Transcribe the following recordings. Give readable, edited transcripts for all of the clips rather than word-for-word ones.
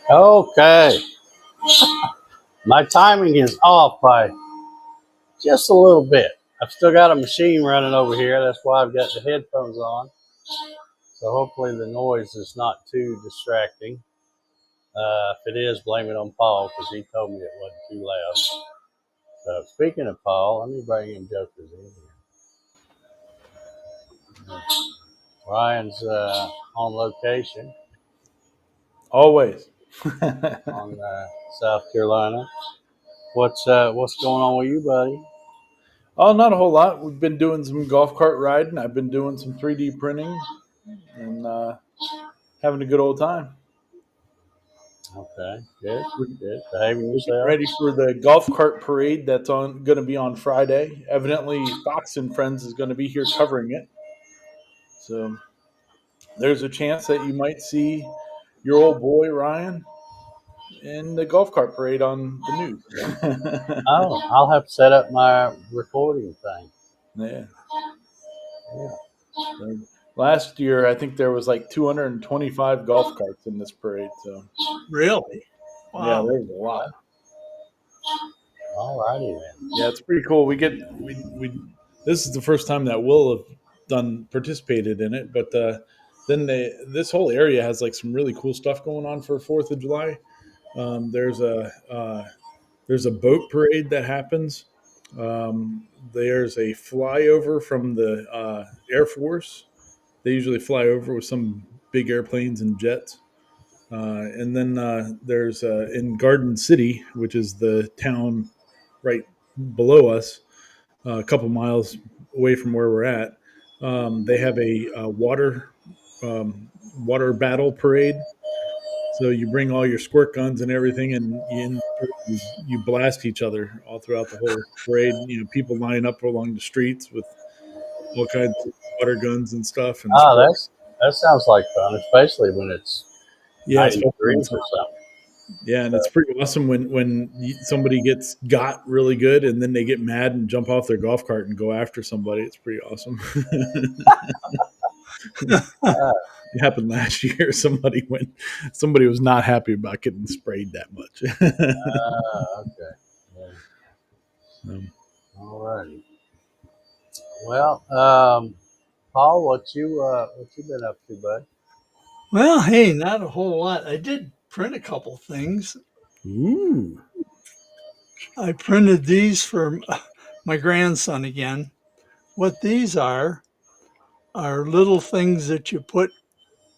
Okay. My timing is off by just a little bit. I've still got a machine running over here. That's why I've got the headphones on. So hopefully the noise is not too distracting. If it is, blame it on Paul because he told me it wasn't too loud. So speaking of Paul, let me bring him Jokers in here. Ryan's on location Always. on South Carolina. What's going on with you, buddy? Oh, not a whole lot. We've been doing some golf cart riding. I've been doing some 3D printing and having a good old time. Okay, good. Behaving Getting yourself. ready for the golf cart parade that's going to be on Friday. Evidently, Fox and Friends is going to be here covering it. So there's a chance that you might see your old boy Ryan in the golf cart parade on the news. Oh, I'll have to set up my recording thing. Yeah. Yeah. Last year, I think there was like 225 golf carts in this parade. So Really? yeah, Wow. there's a lot. All righty then. Yeah, it's pretty cool. We this is the first time that we'll have participated in it, but then this whole area has like some really cool stuff going on for 4th of July. There's a boat parade that happens. There's a flyover from the Air Force. They usually fly over with some big airplanes and jets. And then there's in Garden City, which is the town right below us, a couple miles away from where we're at. They have a water battle parade. So you bring all your squirt guns and everything, and you blast each other all throughout the whole parade. You know, people line up along the streets with all kinds of water guns and stuff. And that sounds like fun, especially when it's 90 degrees or something. Yeah, and it's pretty awesome when somebody gets got really good and then they get mad and jump off their golf cart and go after somebody. It's pretty awesome. It happened last year. Somebody was not happy about getting sprayed that much. Okay. Yeah. All righty. Well, Paul, what you been up to, bud? Well, hey, not a whole lot. I did print a couple things. Ooh. I printed these for my grandson again. What these are little things that you put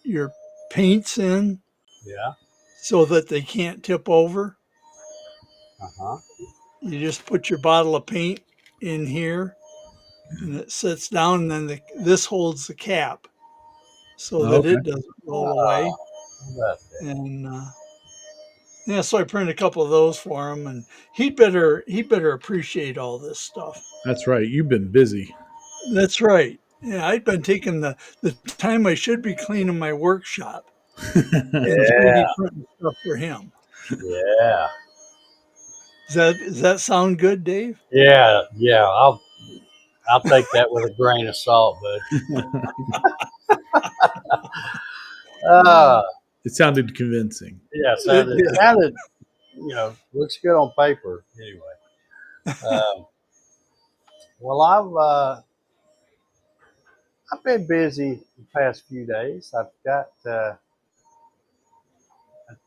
your paints in Yeah. so that they can't tip over. Uh-huh. You just put your bottle of paint in here and it sits down, and then this holds the cap so that it doesn't roll away. And yeah, so I printed a couple of those for him, and he better appreciate all this stuff. That's right. You've been busy. That's right. Yeah, I'd been taking the time I should be cleaning my workshop and 3D printing stuff for him. Yeah. Does that sound good, Dave? Yeah. I'll take that with a grain of salt, bud. It sounded convincing. Yeah, it sounded, looks good on paper anyway. Well, I've been busy the past few days. I've got.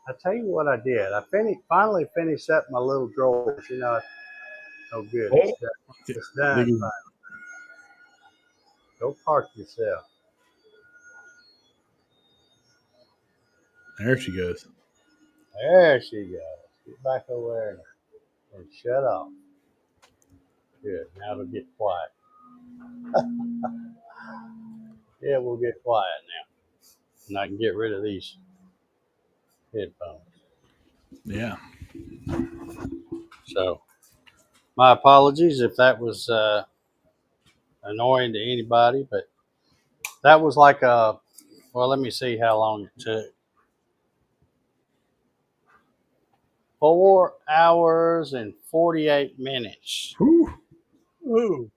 I tell you what I did. I finally finished up my little drawers. Oh good. It's done. Go park yourself. There she goes. There she goes. Get back over there and shut off. Good. Now it'll get quiet. Yeah, we'll get quiet now. And I can get rid of these headphones. Yeah. So, my apologies if that was annoying to anybody, but that was like let me see how long it took. 4 hours and 48 minutes. Ooh.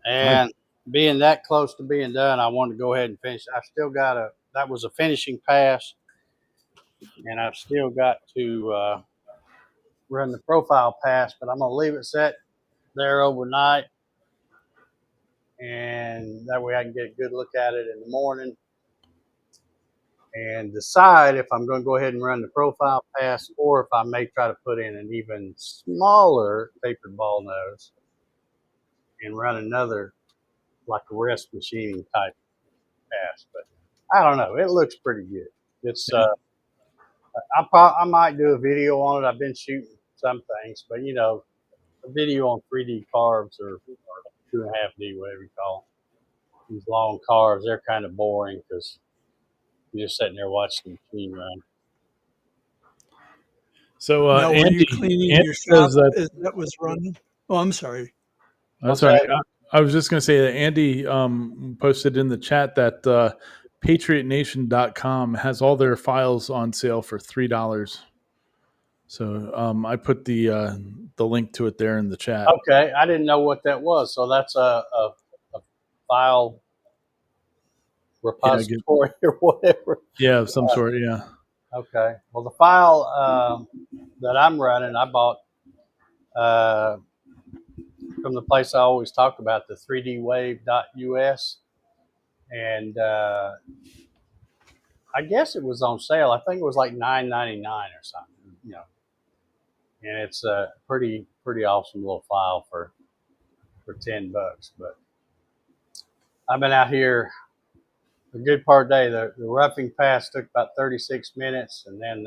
And being that close to being done, I wanted to go ahead and finish. I still got that was a finishing pass and I've still got to run the profile pass, but I'm going to leave it set there overnight, and that way I can get a good look at it in the morning and decide if I'm going to go ahead and run the profile pass or if I may try to put in an even smaller tapered ball nose and run another like a rest machining type pass. But I don't know. It looks pretty good. It's I might do a video on it. I've been shooting some things, but a video on 3D carves or 2.5D, whatever you call them. These long carves, they're kind of boring because you're just sitting there watching the machine run. So Now, were Andy, you cleaning Andy your shop says that as that was running? Oh, I'm sorry. that's What's all right. that? I was just going to say that Andy posted in the chat that patriotnation.com has all their files on sale for $3. So I put the link to it there in the chat. Okay, I didn't know what that was. So that's a file repository or whatever. Yeah, of some sort. Yeah. Okay. Well, the file that I'm running, I bought from the place I always talk about, the 3dwave.us. And I guess it was on sale. I think it was like $9.99 or something, And it's a pretty awesome little file for $10. But I've been out here a good part of the day. The roughing pass took about 36 minutes, and then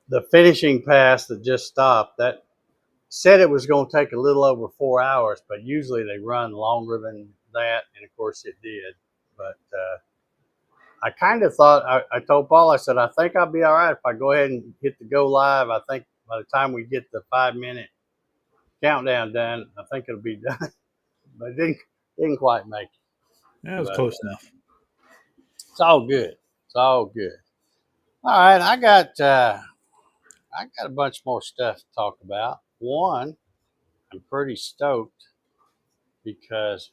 the finishing pass that just stopped, that said it was going to take a little over 4 hours, but usually they run longer than that, and of course it did. But I kind of thought, I told Paul, I said, I think I'll be all right if I go ahead and hit the go live. I think by the time we get the 5-minute countdown done, I think it'll be done. But it didn't quite make it. Yeah, it was close enough. It's all good. It's all good. All right, I got a bunch more stuff to talk about. One, I'm pretty stoked because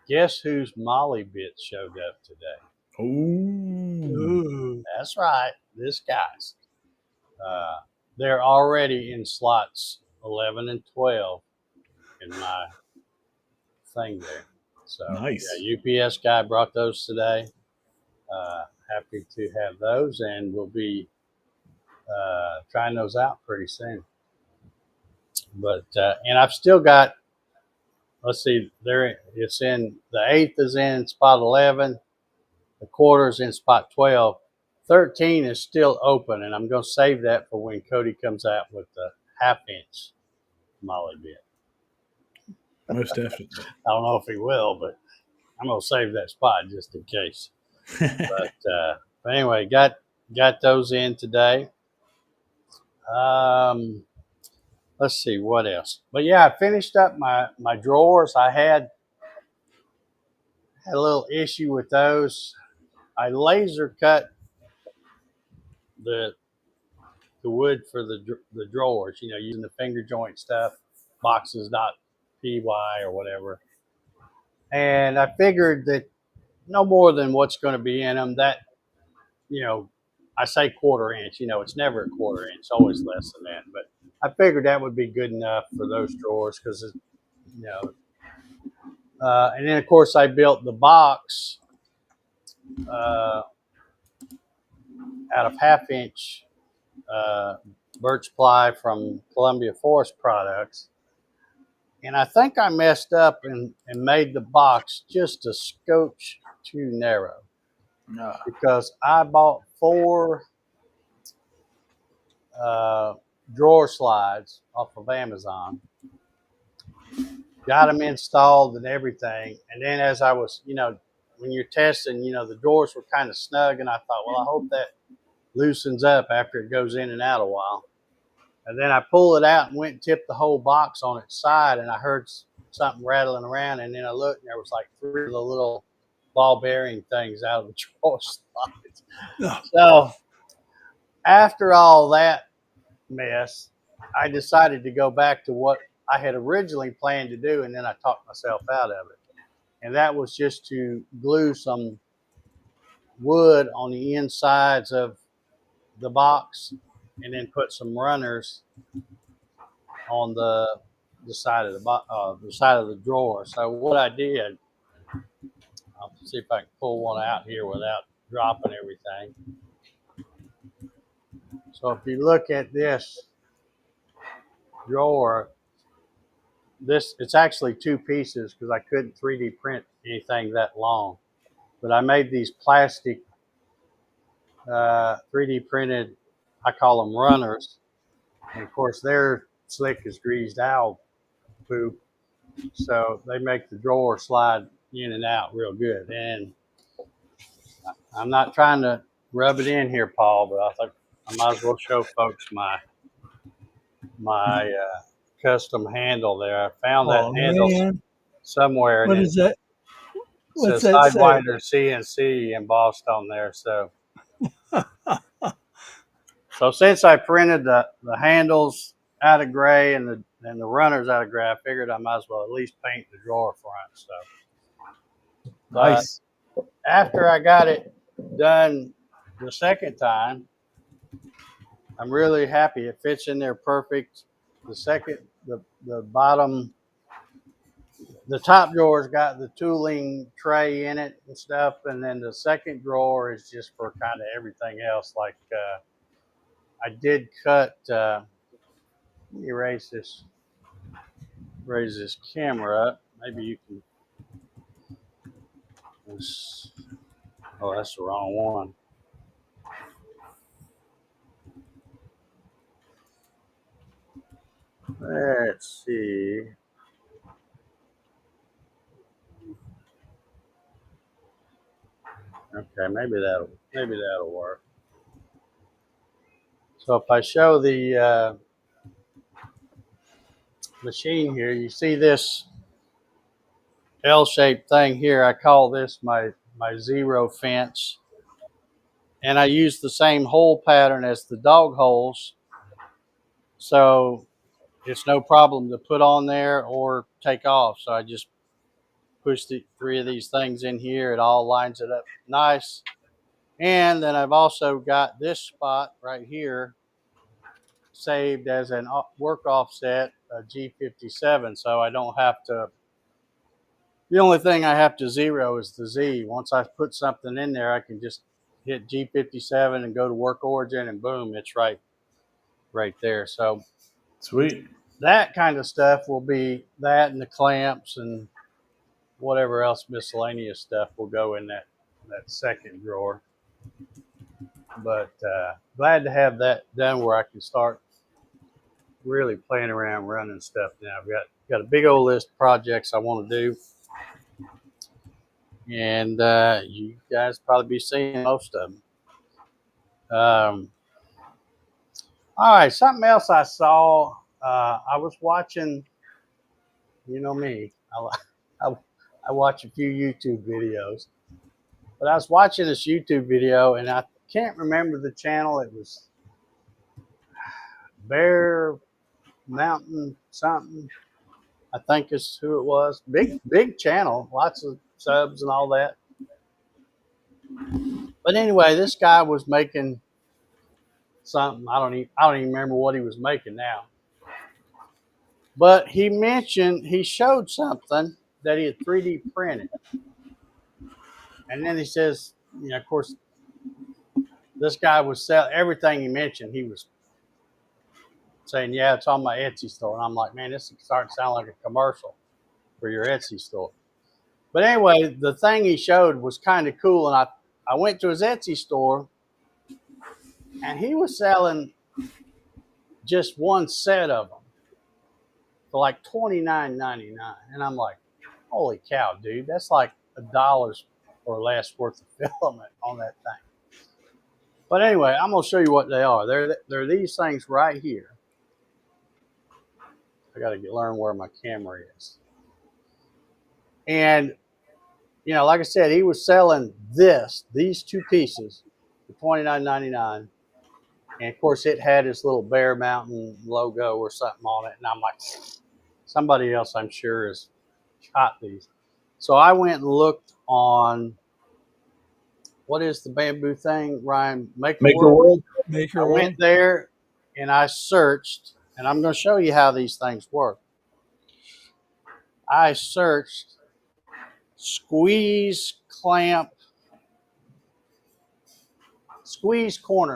guess whose Molly bits showed up today? Ooh. That's right, this guy's. They're already in slots 11 and 12 in my thing there. So Nice. yeah, UPS guy brought those today. Happy to have those, and we'll be trying those out pretty soon. But and I've still got. Let's see, it's in the 8th is in spot 11, the quarter's in spot 12. 13 is still open, and I'm going to save that for when Cody comes out with the 1/2-inch Molly bit. Most definitely. I don't know if he will, but I'm going to save that spot just in case. But anyway, got those in today. Let's see what else. But yeah, I finished up my drawers. I had a little issue with those. I laser cut the wood for the drawers, using the finger joint stuff, boxes.py or whatever. And I figured that no more than what's going to be in them. That, I say 1/4 inch. It's never a 1/4 inch. It's always less than that. But I figured that would be good enough for those drawers because, and then of course I built the box out of 1/2-inch birch ply from Columbia Forest Products. And I think I messed up and made the box just a scotch too narrow because I bought 4 drawer slides off of Amazon, got them installed and everything. And then as I was, when you're testing, the drawers were kind of snug, and I thought, well, I hope that loosens up after it goes in and out a while. And then I pulled it out and went and tipped the whole box on its side, and I heard something rattling around. And then I looked, and there was like 3 of the little ball bearing things out of the drawer slides. No. So after all that mess, I decided to go back to what I had originally planned to do, and then I talked myself out of it. And that was just to glue some wood on the insides of the box, and then put some runners on the side of the side of the drawer. So what I did, I'll see if I can pull one out here without dropping everything. So if you look at this drawer, it's actually two pieces because I couldn't 3D print anything that long. But I made these plastic 3D printed, I call them runners. And of course, they're slick as greased owl poop. So they make the drawer slide in and out real good. And I'm not trying to rub it in here, Paul, but I think I might as well show folks my custom handle there. I found that Oh handle man, somewhere, and what it is that? What's says that say? Sidewinder CNC embossed on there. So since I printed the handles out of gray and the runners out of gray, I figured I might as well at least paint the drawer front. So, but Nice. after I got it done the second time, I'm really happy. It fits in there perfect. The bottom, the top drawer's got the tooling tray in it and stuff, and then the second drawer is just for kind of everything else. Like I did cut. Let me raise this camera up. Maybe you can. Oh, that's the wrong one. Let's see. Okay, maybe that'll work. So if I show the machine here, you see this L-shaped thing here. I call this my zero fence, and I use the same hole pattern as the dog holes, so it's no problem to put on there or take off. So I just push the three of these things in here. It all lines it up nice. And then I've also got this spot right here saved as an work offset, a G57. So I don't have to, the only thing I have to zero is the Z. Once I put something in there, I can just hit G57 and go to work origin, and boom, it's right there. So Sweet. that kind of stuff will be that, and the clamps and whatever else miscellaneous stuff will go in that second drawer. But glad to have that done where I can start really playing around running stuff now. I've got a big old list of projects I want to do, and you guys probably be seeing most of them. All right, something else I saw. I was watching. You know me. I watch a few YouTube videos, but I was watching this YouTube video, and I can't remember the channel. It was Bear Mountain something. I think is who it was. Big channel, lots of subs and all that. But anyway, this guy was making something. I don't even remember what he was making now. But he showed something that he had 3D printed. And then he says, of course, this guy was selling everything he mentioned. He was saying, yeah, it's on my Etsy store. And I'm like, man, this is starting to sound like a commercial for your Etsy store. But anyway, the thing he showed was kind of cool. And I went to his Etsy store, and he was selling just one set of them for like $29.99. And I'm like, holy cow, dude, that's like $1 or less worth of filament on that thing. But anyway, I'm going to show you what they are. They're these things right here. I got to learn where my camera is. And, like I said, he was selling these two pieces for $29.99. And of course, it had his little Bear Mountain logo or something on it. And I'm like, somebody else, I'm sure, has shot these. So I went and looked on what is the bamboo thing, Ryan? Maker Maker World. World. Maker I World. went there and I searched, and I'm going to show you how these things work. I searched squeeze corner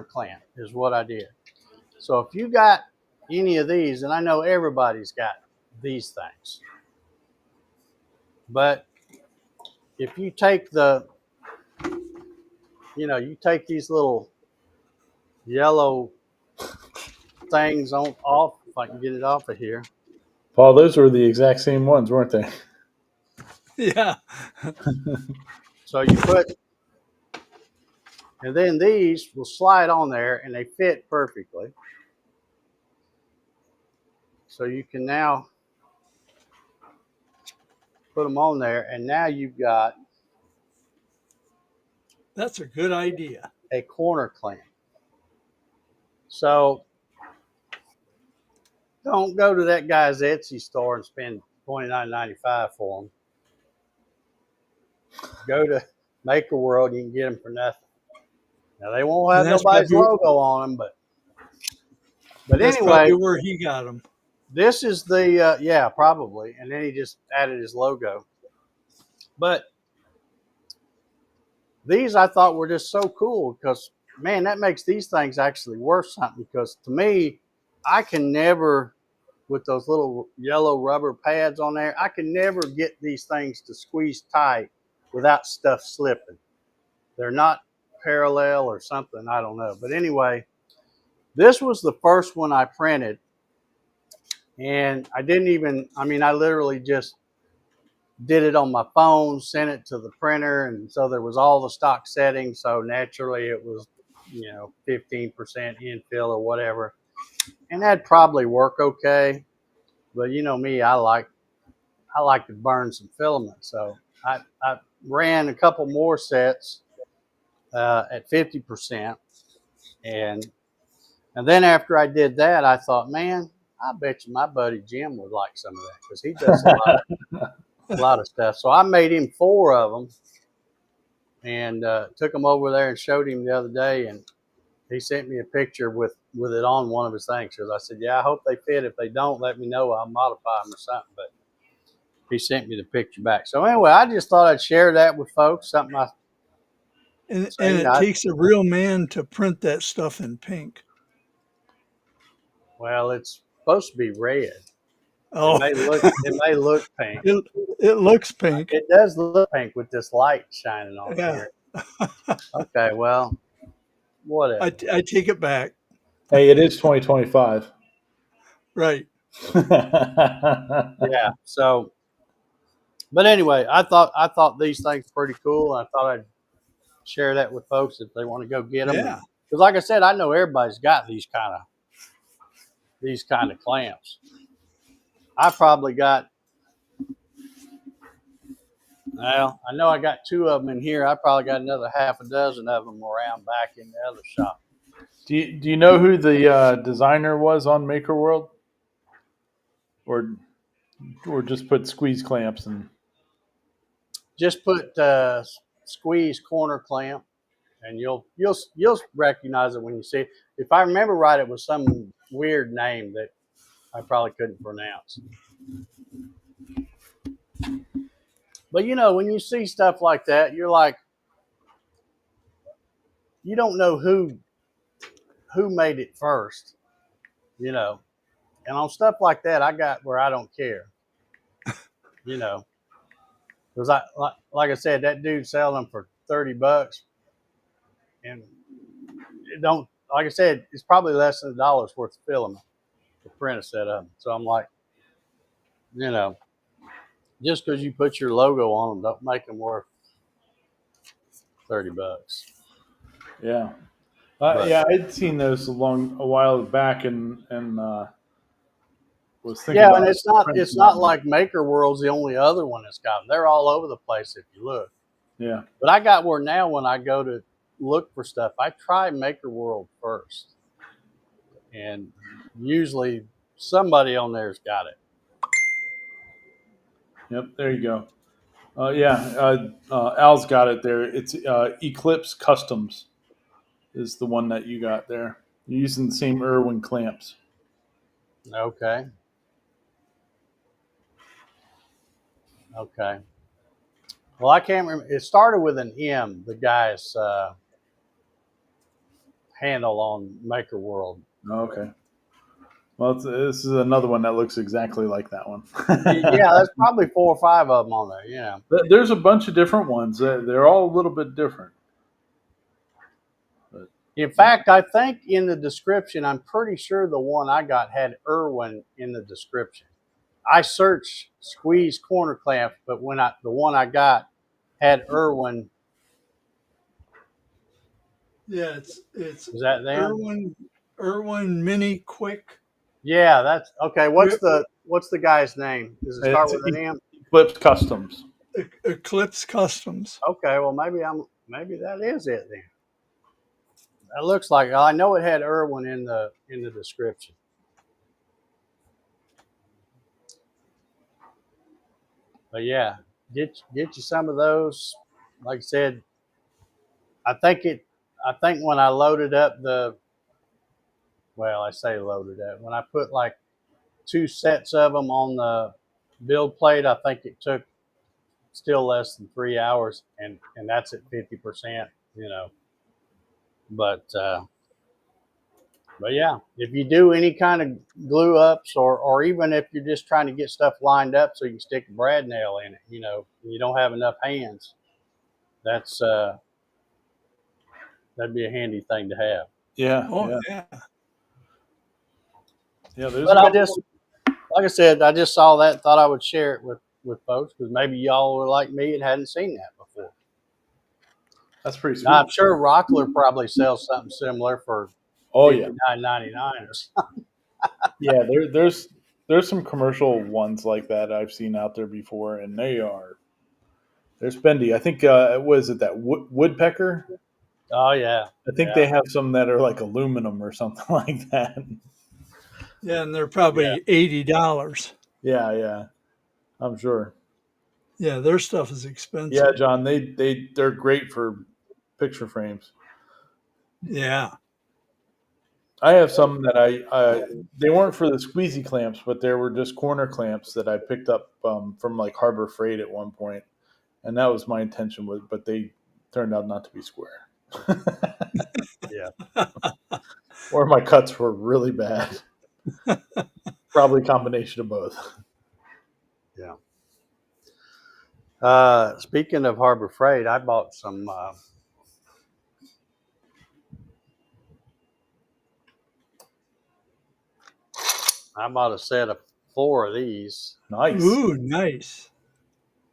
clamp is what I did. So if you got any of these, and I know everybody's got these things, but if you take you take these little yellow things off, if I can get it off of here. Paul, those were the exact same ones, weren't they? Yeah. So you put, and then these will slide on there and they fit perfectly. So you can now put them on there, and now you've got That's a good idea. a corner clamp. So don't go to that guy's Etsy store and spend $29.95 for them. Go to Maker World, you can get them for nothing. Now they won't have And that's nobody's probably- logo on them, but That's anyway, probably where he got them. this is the yeah, probably, and then he just added his logo. But these I thought were just so cool because, man, that makes these things actually worth something. Because to me, I can never, with those little yellow rubber pads on there, I can never get these things to squeeze tight without stuff slipping. They're not parallel or something, I don't know. But anyway, this was the first one I printed. And I didn't even, I mean, I literally just did it on my phone, sent it to the printer, and so there was all the stock settings. So naturally, it was 15% infill or whatever, and that'd probably work okay. But you know me, I like to burn some filament, so I ran a couple more sets at 50%, and then after I did that, I thought, man, I bet you my buddy Jim would like some of that because he does a lot of stuff. So I made him 4 of them and took them over there and showed him the other day. And he sent me a picture with it on one of his things. Because I said, yeah, I hope they fit. If they don't, let me know. I'll modify them or something. But he sent me the picture back. So anyway, I just thought I'd share that with folks. Something And it takes a real man to print that stuff in pink. Well, it's supposed to be red. Oh, It may look pink. It looks pink. It does look pink with this light shining on it Yeah. here. Okay, well, whatever. I take it back. Hey, it is 2025. Right. Yeah. So, but anyway, I thought these things were pretty cool. I thought I'd share that with folks if they want to go get them. Yeah. Because, like I said, I know everybody's got these kind of clamps. I probably got. Well, I know I got 2 of them in here. I probably got another half a dozen of them around back in the other shop. Do you know who the designer was on Maker World, or just put squeeze clamps and Just put squeeze corner clamp, and you'll recognize it when you see it. If I remember right, it was some weird name that I probably couldn't pronounce. But when you see stuff like that, you're like, you don't know who made it first, And on stuff like that, I got where I don't care, because like I said, that dude selling them for $30, and it don't. Like I said, it's probably less than $1 worth of filament to print a set of them. So I'm like, just because you put your logo on them, don't make them worth $30. yeah. But- Yeah, I'd seen those a while back, and was thinking. Yeah, about and it's not like Maker World's the only other one that's got them. They're all over the place if you look. Yeah, But I got where now when I go to look for stuff, I try Maker World first, and usually somebody on there's got it. yep. There you go. Al's got it there. It's Eclipse Customs is the one that you got there. You're using the same Irwin clamps. Okay. Okay. Well, I can't remember. It started with an M, the guy's handle on Maker World. Okay. Well, this is another one that looks exactly like that one. Yeah, there's probably 4 or 5 of them on there. Yeah. There's a bunch of different ones. They're all a little bit different. But, In fact, I think in the description, I'm pretty sure the one I got had Irwin in the description. I searched squeeze corner clamps, but the one I got had Irwin. Yeah, it's Is that them? Irwin Mini Quick. Yeah, that's okay. What's the guy's name? Does it start with an M? Eclipse Customs. Eclipse Customs. Okay, well maybe that is it then. That looks like I know it had Irwin in the description. But yeah, get you some of those. Like I said, I think when I loaded up I say loaded up. When I put like 2 sets of them on the build plate, I think it took still less than 3 hours, and that's at 50%. But yeah, if you do any kind of glue ups, or even if you're just trying to get stuff lined up so you can stick a brad nail in it, and you don't have enough hands, that's that'd be a handy thing to have. Yeah. Oh yeah. Yeah. There's. But like I said, I just saw that and thought I would share it with folks because maybe y'all were like me and hadn't seen that before. That's pretty sweet. Now, I'm sure Rockler probably sells something similar for $59.99 or something. Yeah, there's some commercial ones like that I've seen out there before, and they're spendy. I think was it that woodpecker? Oh yeah, I think they have some that are like aluminum or something like that. Yeah, and they're probably $80. Yeah, I'm sure. Yeah, their stuff is expensive. Yeah, John, they're great for picture frames. Yeah. I have some that they weren't for the squeezy clamps, but they were just corner clamps that I picked up from like Harbor Freight at one point, and that was my intention but they turned out not to be square. Yeah. Or my cuts were really bad. Probably a combination of both. Yeah. Speaking of Harbor Freight, I bought some. I bought a set of 4 of these. Nice. Ooh, nice.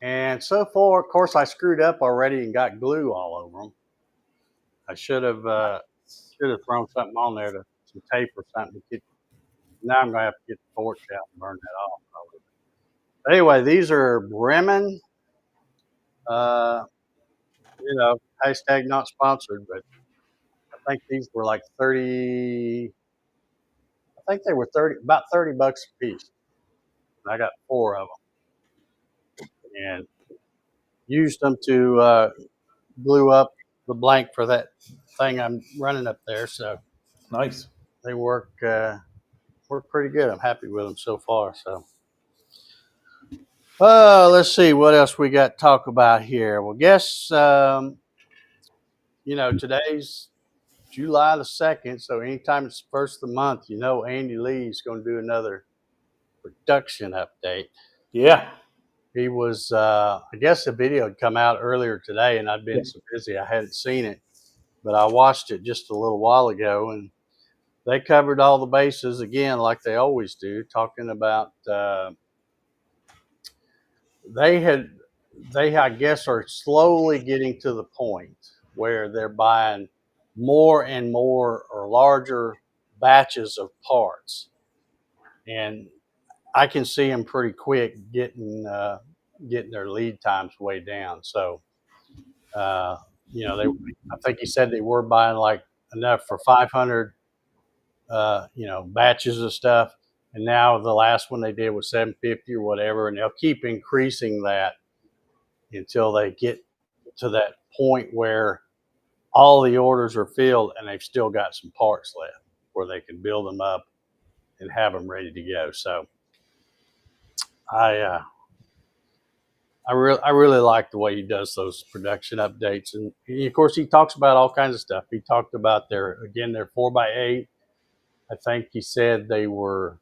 And so far, of course, I screwed up already and got glue all over them. I should have thrown something on there, some tape or something. Now I'm gonna have to get the torch out and burn that off. But anyway, these are Bremen. Hashtag not sponsored, but I think these were like 30. I think they were about $30 a piece. And I got 4 of them and used them to glue up the blank for that thing I'm running up there. So nice. They work pretty good. I'm happy with them so far. So, let's see what else we got to talk about here. Well, guess today's July the 2nd, so anytime it's the first of the month, Andy Lee's going to do another production update. Yeah. He was, I guess the video had come out earlier today, and I'd been so busy I hadn't seen it, but I watched it just a little while ago, and they covered all the bases again, like they always do, talking about they, I guess, are slowly getting to the point where they're buying more and more or larger batches of parts. And I can see them pretty quick getting their lead times way down. So, I think he said they were buying like enough for 500, batches of stuff. And now the last one they did was 750 or whatever, and they'll keep increasing that until they get to that point where all the orders are filled and they've still got some parts left where they can build them up and have them ready to go. So I really like the way he does those production updates, and of course he talks about all kinds of stuff. He talked about their 4x8. I think he said they were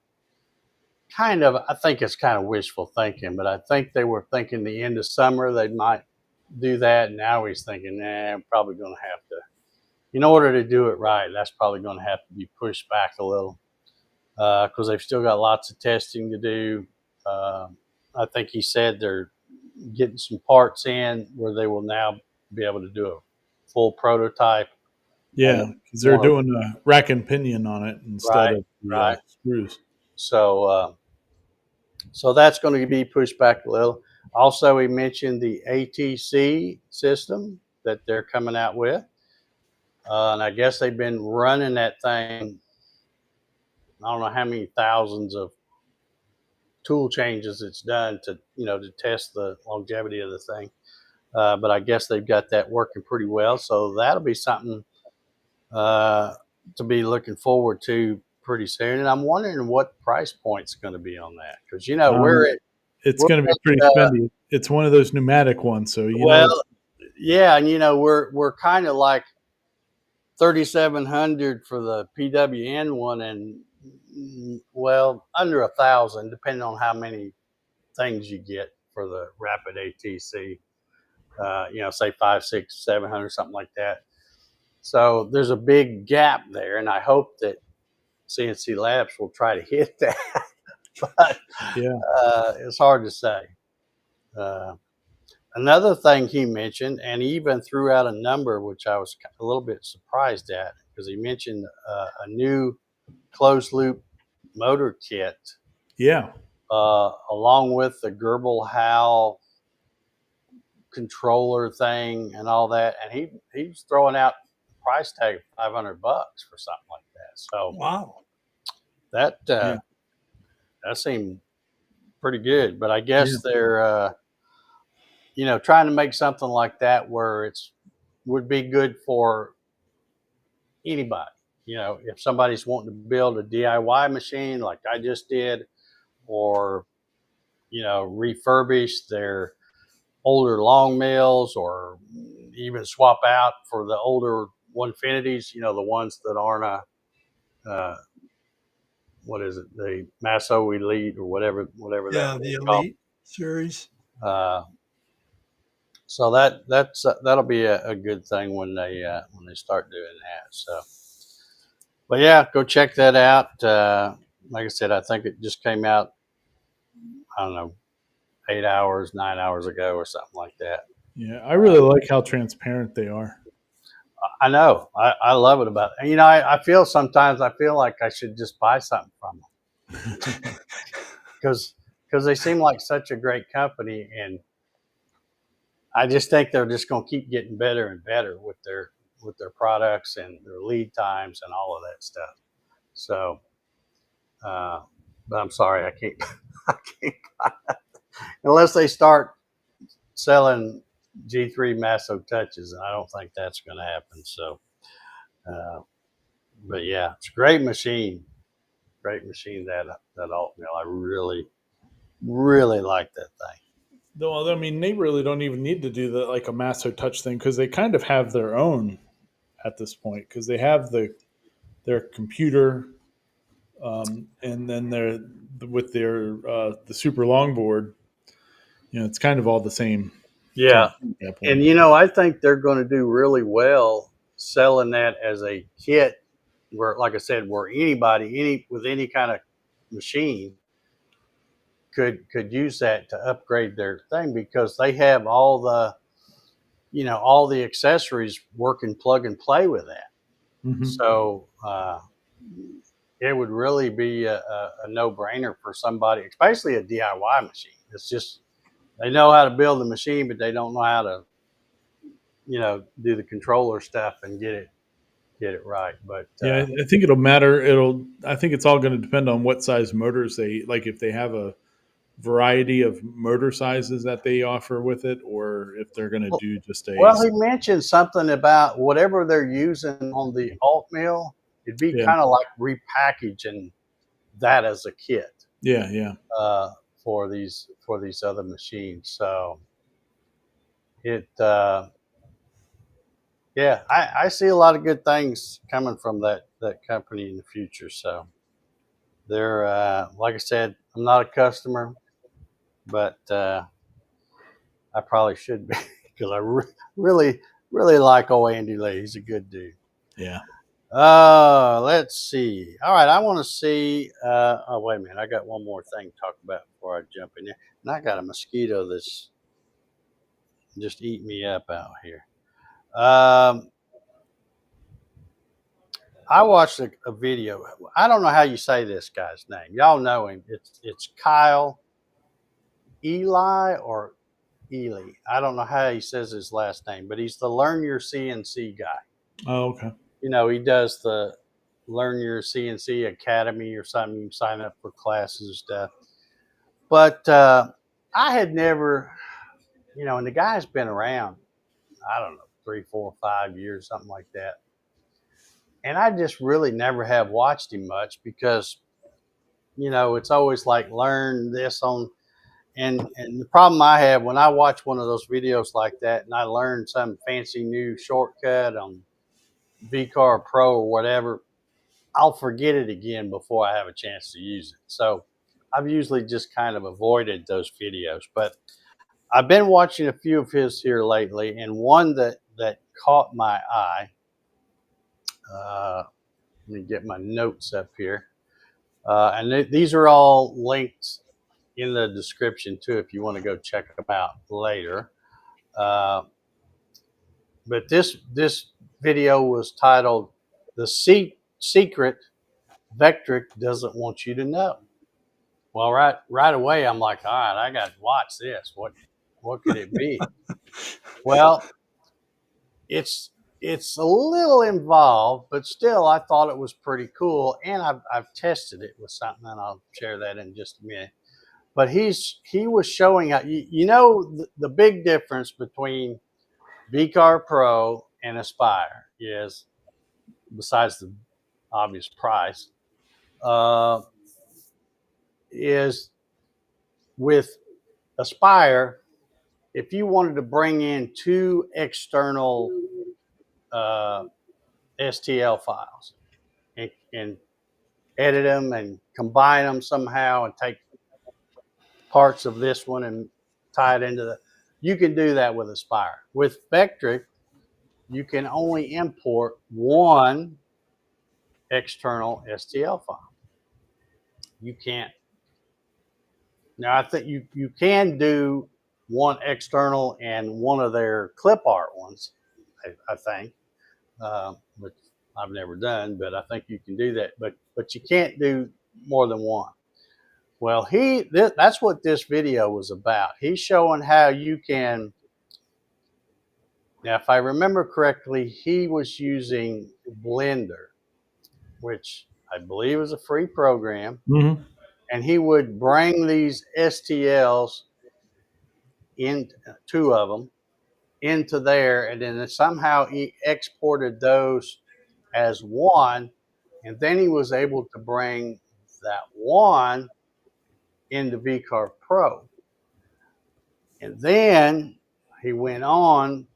I think it's kind of wishful thinking, but I think they were thinking the end of summer they might do that. And now he's thinking, I'm probably going to have to, in order to do it right, that's probably going to have to be pushed back a little because they've still got lots of testing to do. I think he said they're getting some parts in where they will now be able to do a full prototype. Yeah, because they're doing a rack and pinion on it instead of the screws. So that's going to be pushed back a little. Also, he mentioned the ATC system that they're coming out with. And I guess they've been running that thing, I don't know how many thousands of tool changes it's done to test the longevity of the thing. But I guess they've got that working pretty well. So that'll be something to be looking forward to pretty soon. And I'm wondering what price point's going to be on that. Because, it's going to be pretty spendy. It's one of those pneumatic ones. So, yeah. And, we're kind of like 3,700 for the PWN one and, under 1,000, depending on how many things you get for the rapid ATC, say 500, 600, 700, something like that. So there's a big gap there, and I hope that CNC Labs will try to hit that. But it's hard to say. Another thing he mentioned, and he even threw out a number, which I was a little bit surprised at, because he mentioned a new closed-loop motor kit. Yeah. Along with the Gerbil Hal controller thing and all that, and he's throwing out a price tag of $500 for something like that. So wow, that seemed pretty good. But I guess they're trying to make something like that where would be good for anybody. If somebody's wanting to build a DIY machine like I just did, or refurbish their older long mills, or even swap out for the older 150s, the ones that aren't what is it, the Masso Elite or whatever that the called. Elite series. So that'll be a good thing when they start doing that. So, but yeah, go check that out. Like I said, I think it just came out, I don't know, 8 hours, 9 hours ago or something like that. Yeah, I really like how transparent they are. I know. I love it about it. And, I feel sometimes like I should just buy something from them because they seem like such a great company, and I just think they're just going to keep getting better and better with their products and their lead times and all of that stuff. So, but I'm sorry, I can't buy that unless they start selling G3 Masso touches, and I don't think that's going to happen. So, but yeah, it's a great machine. That alt mill. I really, really like that thing. Well, I mean, they really don't even need to do like a Masso touch thing because they kind of have their own at this point, because they have their computer, and then with their the super longboard. It's kind of all the same. Yeah. And, I think they're going to do really well selling that as a kit where, like I said, where anybody, with any kind of machine could use that to upgrade their thing, because they have all the accessories working plug and play with that. Mm-hmm. So it would really be a no-brainer for somebody, especially a DIY machine. It's just, they know how to build the machine, but they don't know how to, do the controller stuff and get it right. But I think it'll matter. I think it's all going to depend on what size motors they like. If they have a variety of motor sizes that they offer with it, or if they're going to do just a. Well, he mentioned something about whatever they're using on the alt mill. It'd be Yeah, kind of like repackaging that as a kit yeah. uh, for these other machines. So it, yeah, I see a lot of good things coming from that company in the future. So they're like I said, I'm not a customer, but I probably should be because I really like old Andy Lee. He's a good dude. Yeah. Let's see. All right, I want to see. Oh, wait a minute. I got one more thing to talk about before I jump in there. And I got a mosquito that's just eating me up out here. I watched a video. I don't know how you say this guy's name. Y'all know him. It's Kyle Eli or Ely. I don't know how he says his last name, but he's the Learn Your CNC guy. Oh, okay. You know, he does the Learn Your CNC Academy or something. You can sign up for classes and stuff. But I had never, you know, and the guy's been around, I don't know, 3, 4, 5 years, something like that. And I just really never have watched him much because, you know, it's always like learn this on. And the problem I have when I watch one of those videos like that and I learn some fancy new shortcut on VCar Pro or whatever, I'll forget it again before I have a chance to use it. So I've usually just kind of avoided those videos. But I've been watching a few of his here lately, and one that caught my eye. Let me get my notes up here. And these are all linked in the description too if you want to go check them out later. But this video was titled "The Secret Vectric Doesn't Want You to Know." Well, right away I'm like, all right, I got to watch this. What could it be? Well, it's a little involved, but still I thought it was pretty cool, and I've tested it with something, and I'll share that in just a minute. But he was showing how you know the big difference between VCar Pro and Aspire is, besides the obvious price, uh, is with Aspire, if you wanted to bring in 2 external STL files and edit them and combine them somehow and take parts of this one and tie it into you can do that with Aspire. With Vectric, you can only import 1 external STL file. You can't. Now, I think you can do 1 external and one of their clip art ones, I think, which I've never done, but I think you can do that. But you can't do more than 1. Well, that's what this video was about. He's showing how you can. Now, if I remember correctly, he was using Blender, which I believe is a free program. Mm-hmm. And he would bring these STLs in, 2 of them, into there, and then somehow he exported those as 1, and then he was able to bring that 1 into VCar Pro. And then he went on,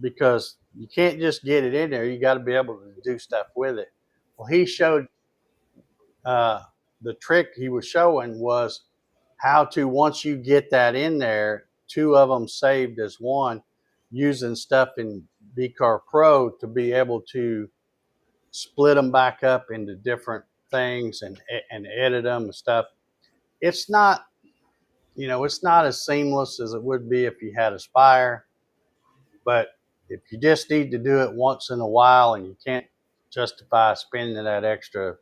because you can't just get it in there, you got to be able to do stuff with it. Well, he showed the trick he was showing was how to, once you get that in there, 2 of them saved as 1, using stuff in VCar Pro to be able to split them back up into different things and edit them and stuff. It's not, it's not as seamless as it would be if you had Aspire, but if you just need to do it once in a while and you can't justify spending that extra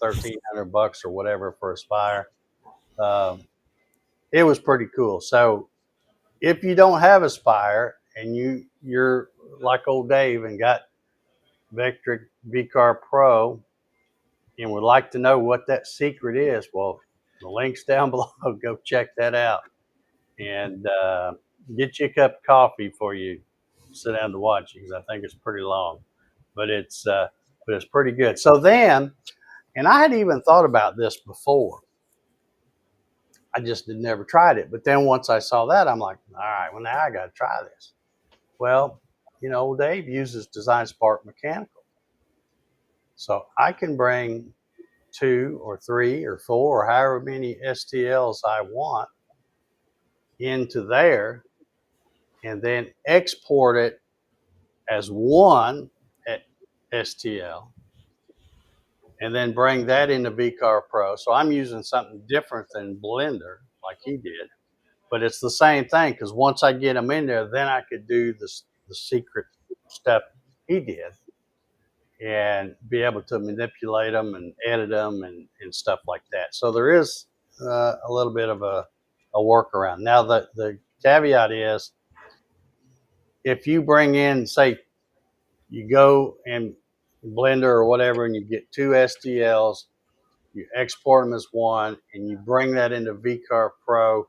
$1,300 or whatever for Aspire, it was pretty cool. So if you don't have Aspire and you're like old Dave and got VCar Pro and would like to know what that secret is, well, The link's down below. Go check that out. And get you a cup of coffee before you sit down to watch it, because I think it's pretty long. But it's pretty good. So then, and I had even thought about this before. I just never tried it. But then once I saw that, I'm like, all right, well, now I got to try this. Well, Dave uses Design Spark Mechanical. So I can bring 2 or 3 or 4 or however many STLs I want into there and then export it as one STL and then bring that into VCarve Pro. So I'm using something different than Blender like he did, but it's the same thing, because once I get them in there, then I could do the secret stuff he did and be able to manipulate them and edit them and stuff like that. So there is a little bit of a workaround. Now, the caveat is, if you bring in, say, you go and Blender or whatever, and you get 2 STLs, you export them as one, and you bring that into VCarve Pro,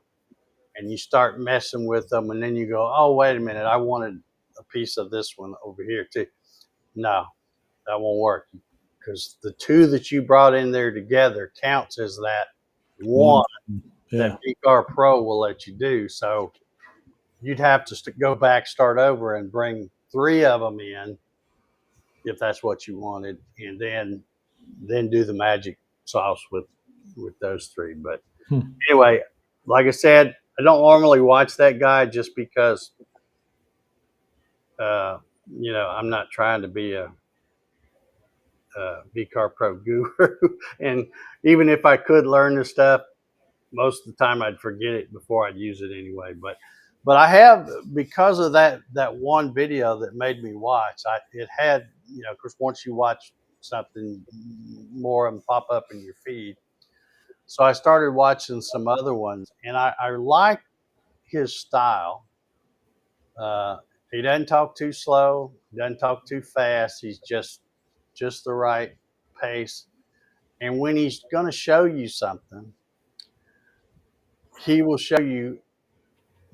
and you start messing with them, and then you go, oh, wait a minute, I wanted a piece of this one over here too. No, that won't work, because the 2 that you brought in there together counts as that one that VCarve Pro will let you do. So you'd have to go back, start over, and bring 3 of them in if that's what you wanted, and then do the magic sauce with those 3. But anyway, like I said, I don't normally watch that guy just because I'm not trying to be a VCarve Pro guru. And even if I could learn this stuff, most of the time I'd forget it before I'd use it anyway. But I have, because of that one video that made me watch, it had, of course, once you watch something, more of them pop up in your feed. So I started watching some other ones, and I like his style. He doesn't talk too slow, doesn't talk too fast. He's just the right pace. And when he's going to show you something, he will show you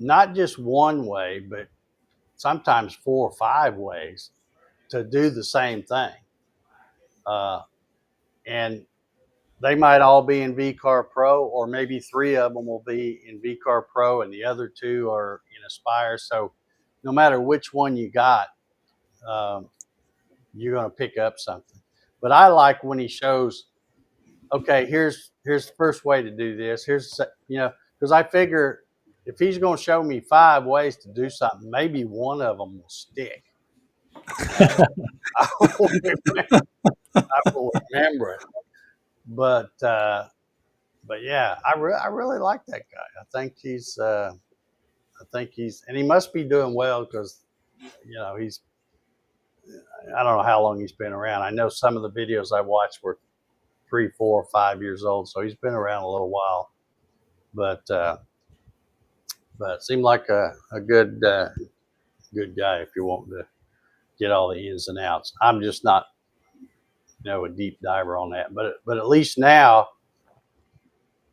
not just one way, but sometimes 4 or 5 ways to do the same thing. And they might all be in VCarve Pro, or maybe 3 of them will be in VCarve Pro and the other 2 are in Aspire. So no matter which one you got, you're going to pick up something. But I like when he shows, okay, here's the first way to do this. Here's, because I figure if he's going to show me 5 ways to do something, maybe one of them will stick. I will remember it. But yeah, I really like that guy. I think he's, and he must be doing well, because, he's, I don't know how long he's been around. I know some of the videos I watched were 3, 4, 5 years old, so he's been around a little while. But it seemed like a good guy if you want to get all the ins and outs. I'm just not, a deep diver on that. But at least now,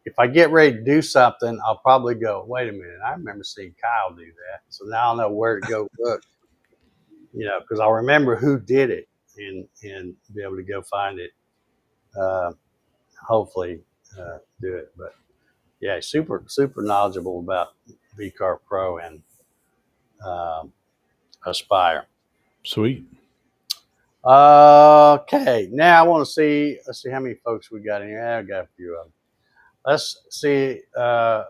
if I get ready to do something, I'll probably go, wait a minute, I remember seeing Kyle do that. So now I'll know where to go look, because I'll remember who did it and be able to go find it. Hopefully do it. But yeah, super knowledgeable about VCarve Pro and Aspire. Sweet. Okay, now I want to see. Let's see how many folks we got in here. I got a few of them. Let's see a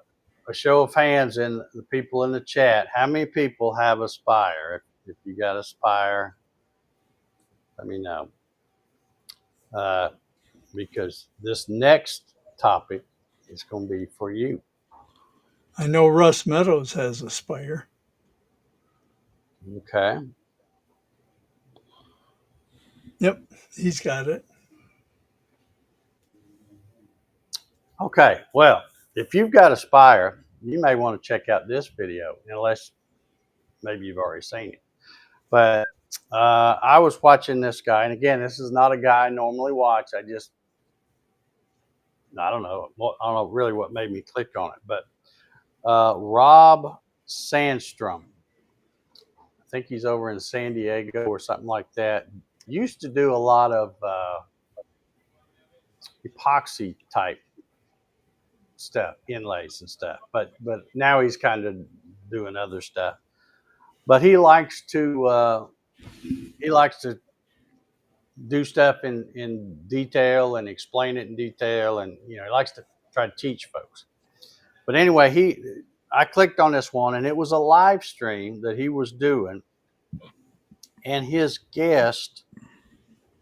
show of hands in the people in the chat. How many people have Aspire? If you got Aspire, let me know. Because this next topic is going to be for you. I know Russ Meadows has Aspire. Okay. Yep, he's got it. Okay, well, if you've got Aspire, you may want to check out this video, unless maybe you've already seen it. But I was watching this guy, and again, this is not a guy I normally watch. I just, I don't know. I don't know really what made me click on it, but Rob Sandstrom. I think he's over in San Diego or something like that. Used to do a lot of epoxy type stuff, inlays and stuff, but now he's kind of doing other stuff. But he likes to do stuff in detail and explain it in detail, and he likes to try to teach folks. But anyway, I clicked on this one, and it was a live stream that he was doing, and his guest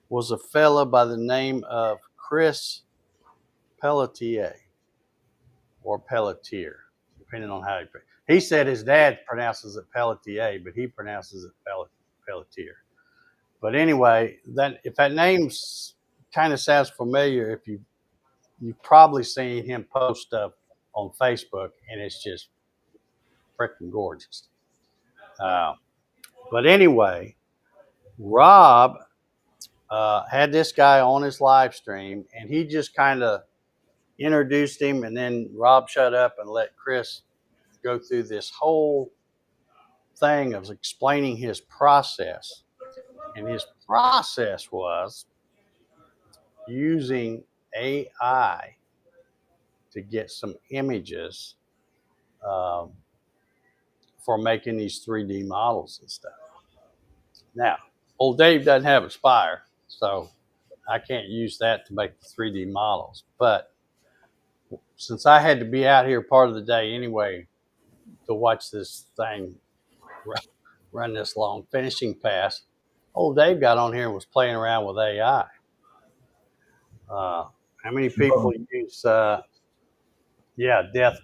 was a fella by the name of Chris Pelletier or Pelletier, depending on how he said his dad pronounces it Pelletier, but he pronounces it Pelletier. But anyway, if that name kind of sounds familiar, if you've probably seen him post stuff on Facebook, and it's just freaking gorgeous. But anyway, Rob had this guy on his live stream, and he just kind of introduced him, and then Rob shut up and let Chris go through this whole thing of explaining his process. And his process was using AI to get some images for making these 3D models and stuff. Now, old Dave doesn't have a Spire, so I can't use that to make the 3D models. But since I had to be out here part of the day anyway to watch this thing run this long finishing pass, old Dave got on here and was playing around with AI. How many people use, death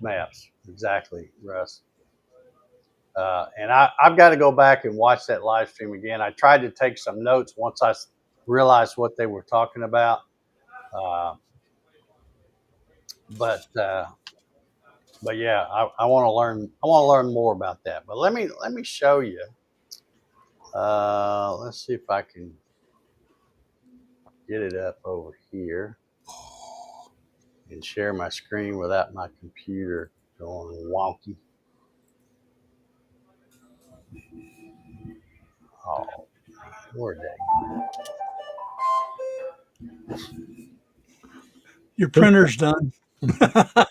maps? Exactly, Russ. And I've got to go back and watch that live stream again. I tried to take some notes once I realized what they were talking about. But yeah, I want to learn. I want to learn more about that. But let me show you. Let's see if I can get it up over here and share my screen without my computer going wonky. Oh, where'd they? Your printer's done. I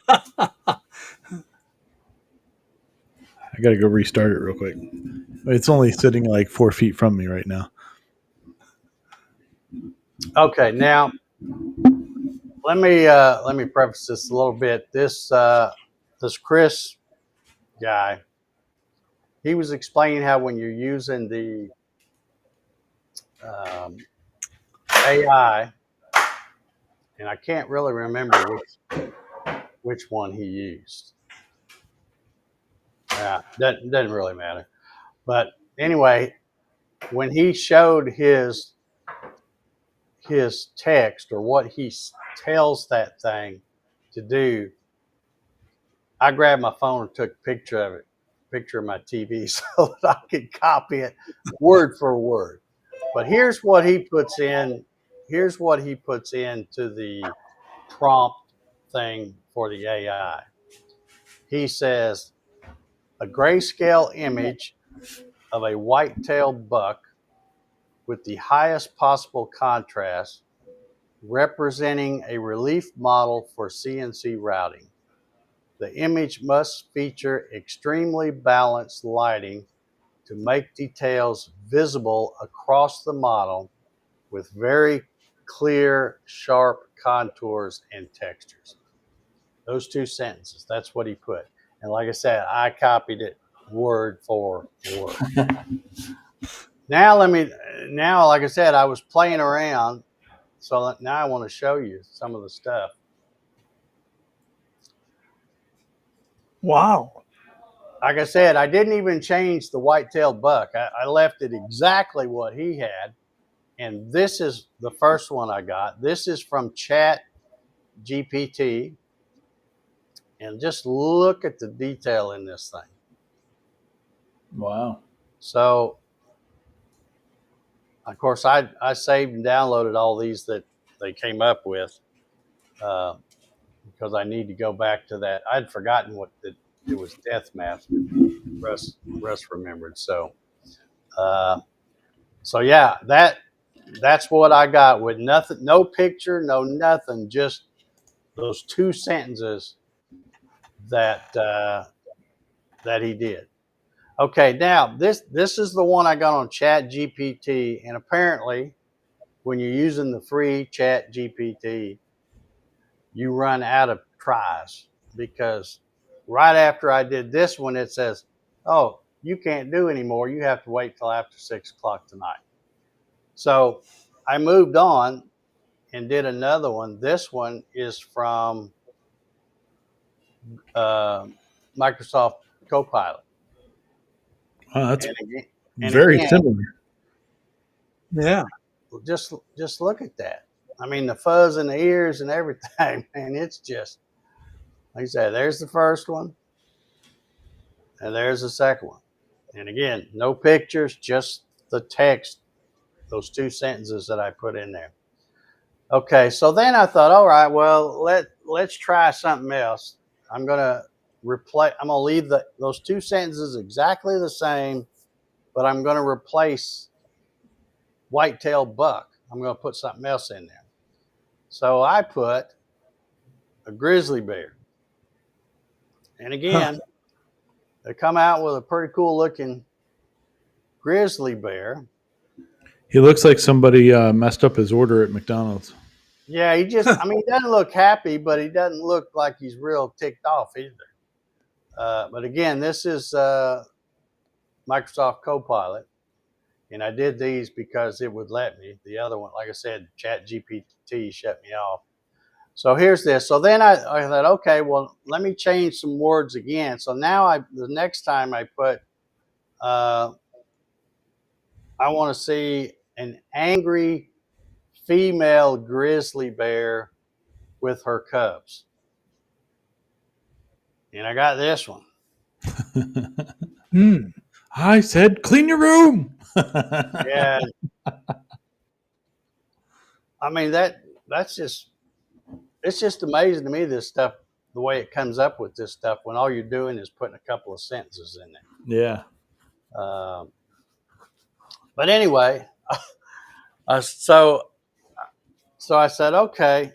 got to go restart it real quick. It's only sitting like 4 feet from me right now. Okay, now let me preface this a little bit. This Chris guy, he was explaining how when you're using the AI, and I can't really remember which one he used. Doesn't really matter. But anyway, when he showed his text or what he tells that thing to do, I grabbed my phone and took a picture of my TV so that I could copy it word for word. But here's what he puts in. Here's what he puts into the prompt thing for the AI. He says, a grayscale image of a white-tailed buck with the highest possible contrast, representing a relief model for CNC routing. The image must feature extremely balanced lighting to make details visible across the model with very clear, sharp contours and textures. Those two sentences, that's what he put. And like I said, I copied it word for word. Now, like I said, I was playing around. So now I want to show you some of the stuff. Wow. Like I said, I didn't even change the white-tailed buck. I left it exactly what he had. And this is the first one I got. This is from Chat GPT. And just look at the detail in this thing. Wow. So, of course, I saved and downloaded all these that they came up with. because I need to go back to that. I'd forgotten it was death mask. Russ remembered. So yeah, that's what I got with nothing, no picture, no nothing, just those two sentences that that he did. Okay, now this is the one I got on Chat GPT, and apparently, when you're using the free Chat GPT, you run out of tries, because right after I did this one, it says, "Oh, you can't do anymore. You have to wait till after 6 o'clock tonight." So I moved on and did another one. This one is from uh, Microsoft Copilot, That's and again, very similar. Yeah. just look at that. I mean, the fuzz in the ears and everything, man. It's just, like I said, there's the first one, and there's the second one. And again, no pictures, just the text, those two sentences that I put in there. Okay, so then I thought, all right, well, let's try something else. I'm gonna leave those two sentences exactly the same, but I'm gonna replace whitetail buck. I'm gonna put something else in there. So I put a grizzly bear. And again, they come out with a pretty cool looking grizzly bear. He looks like somebody messed up his order at McDonald's. Yeah, he doesn't look happy, but he doesn't look like he's real ticked off either. But again, this is Microsoft Copilot, and I did these because it would let me. The other one, like I said, Chat GPT shut me off. So here's this. So then I thought, okay, well, let me change some words again. So now the next time I put, I want to see an angry female grizzly bear with her cubs. And I got this one. I said, clean your room. Yeah. I mean, it's just amazing to me, this stuff, the way it comes up with this stuff when all you're doing is putting a couple of sentences in there. Yeah. But anyway, so I said, okay,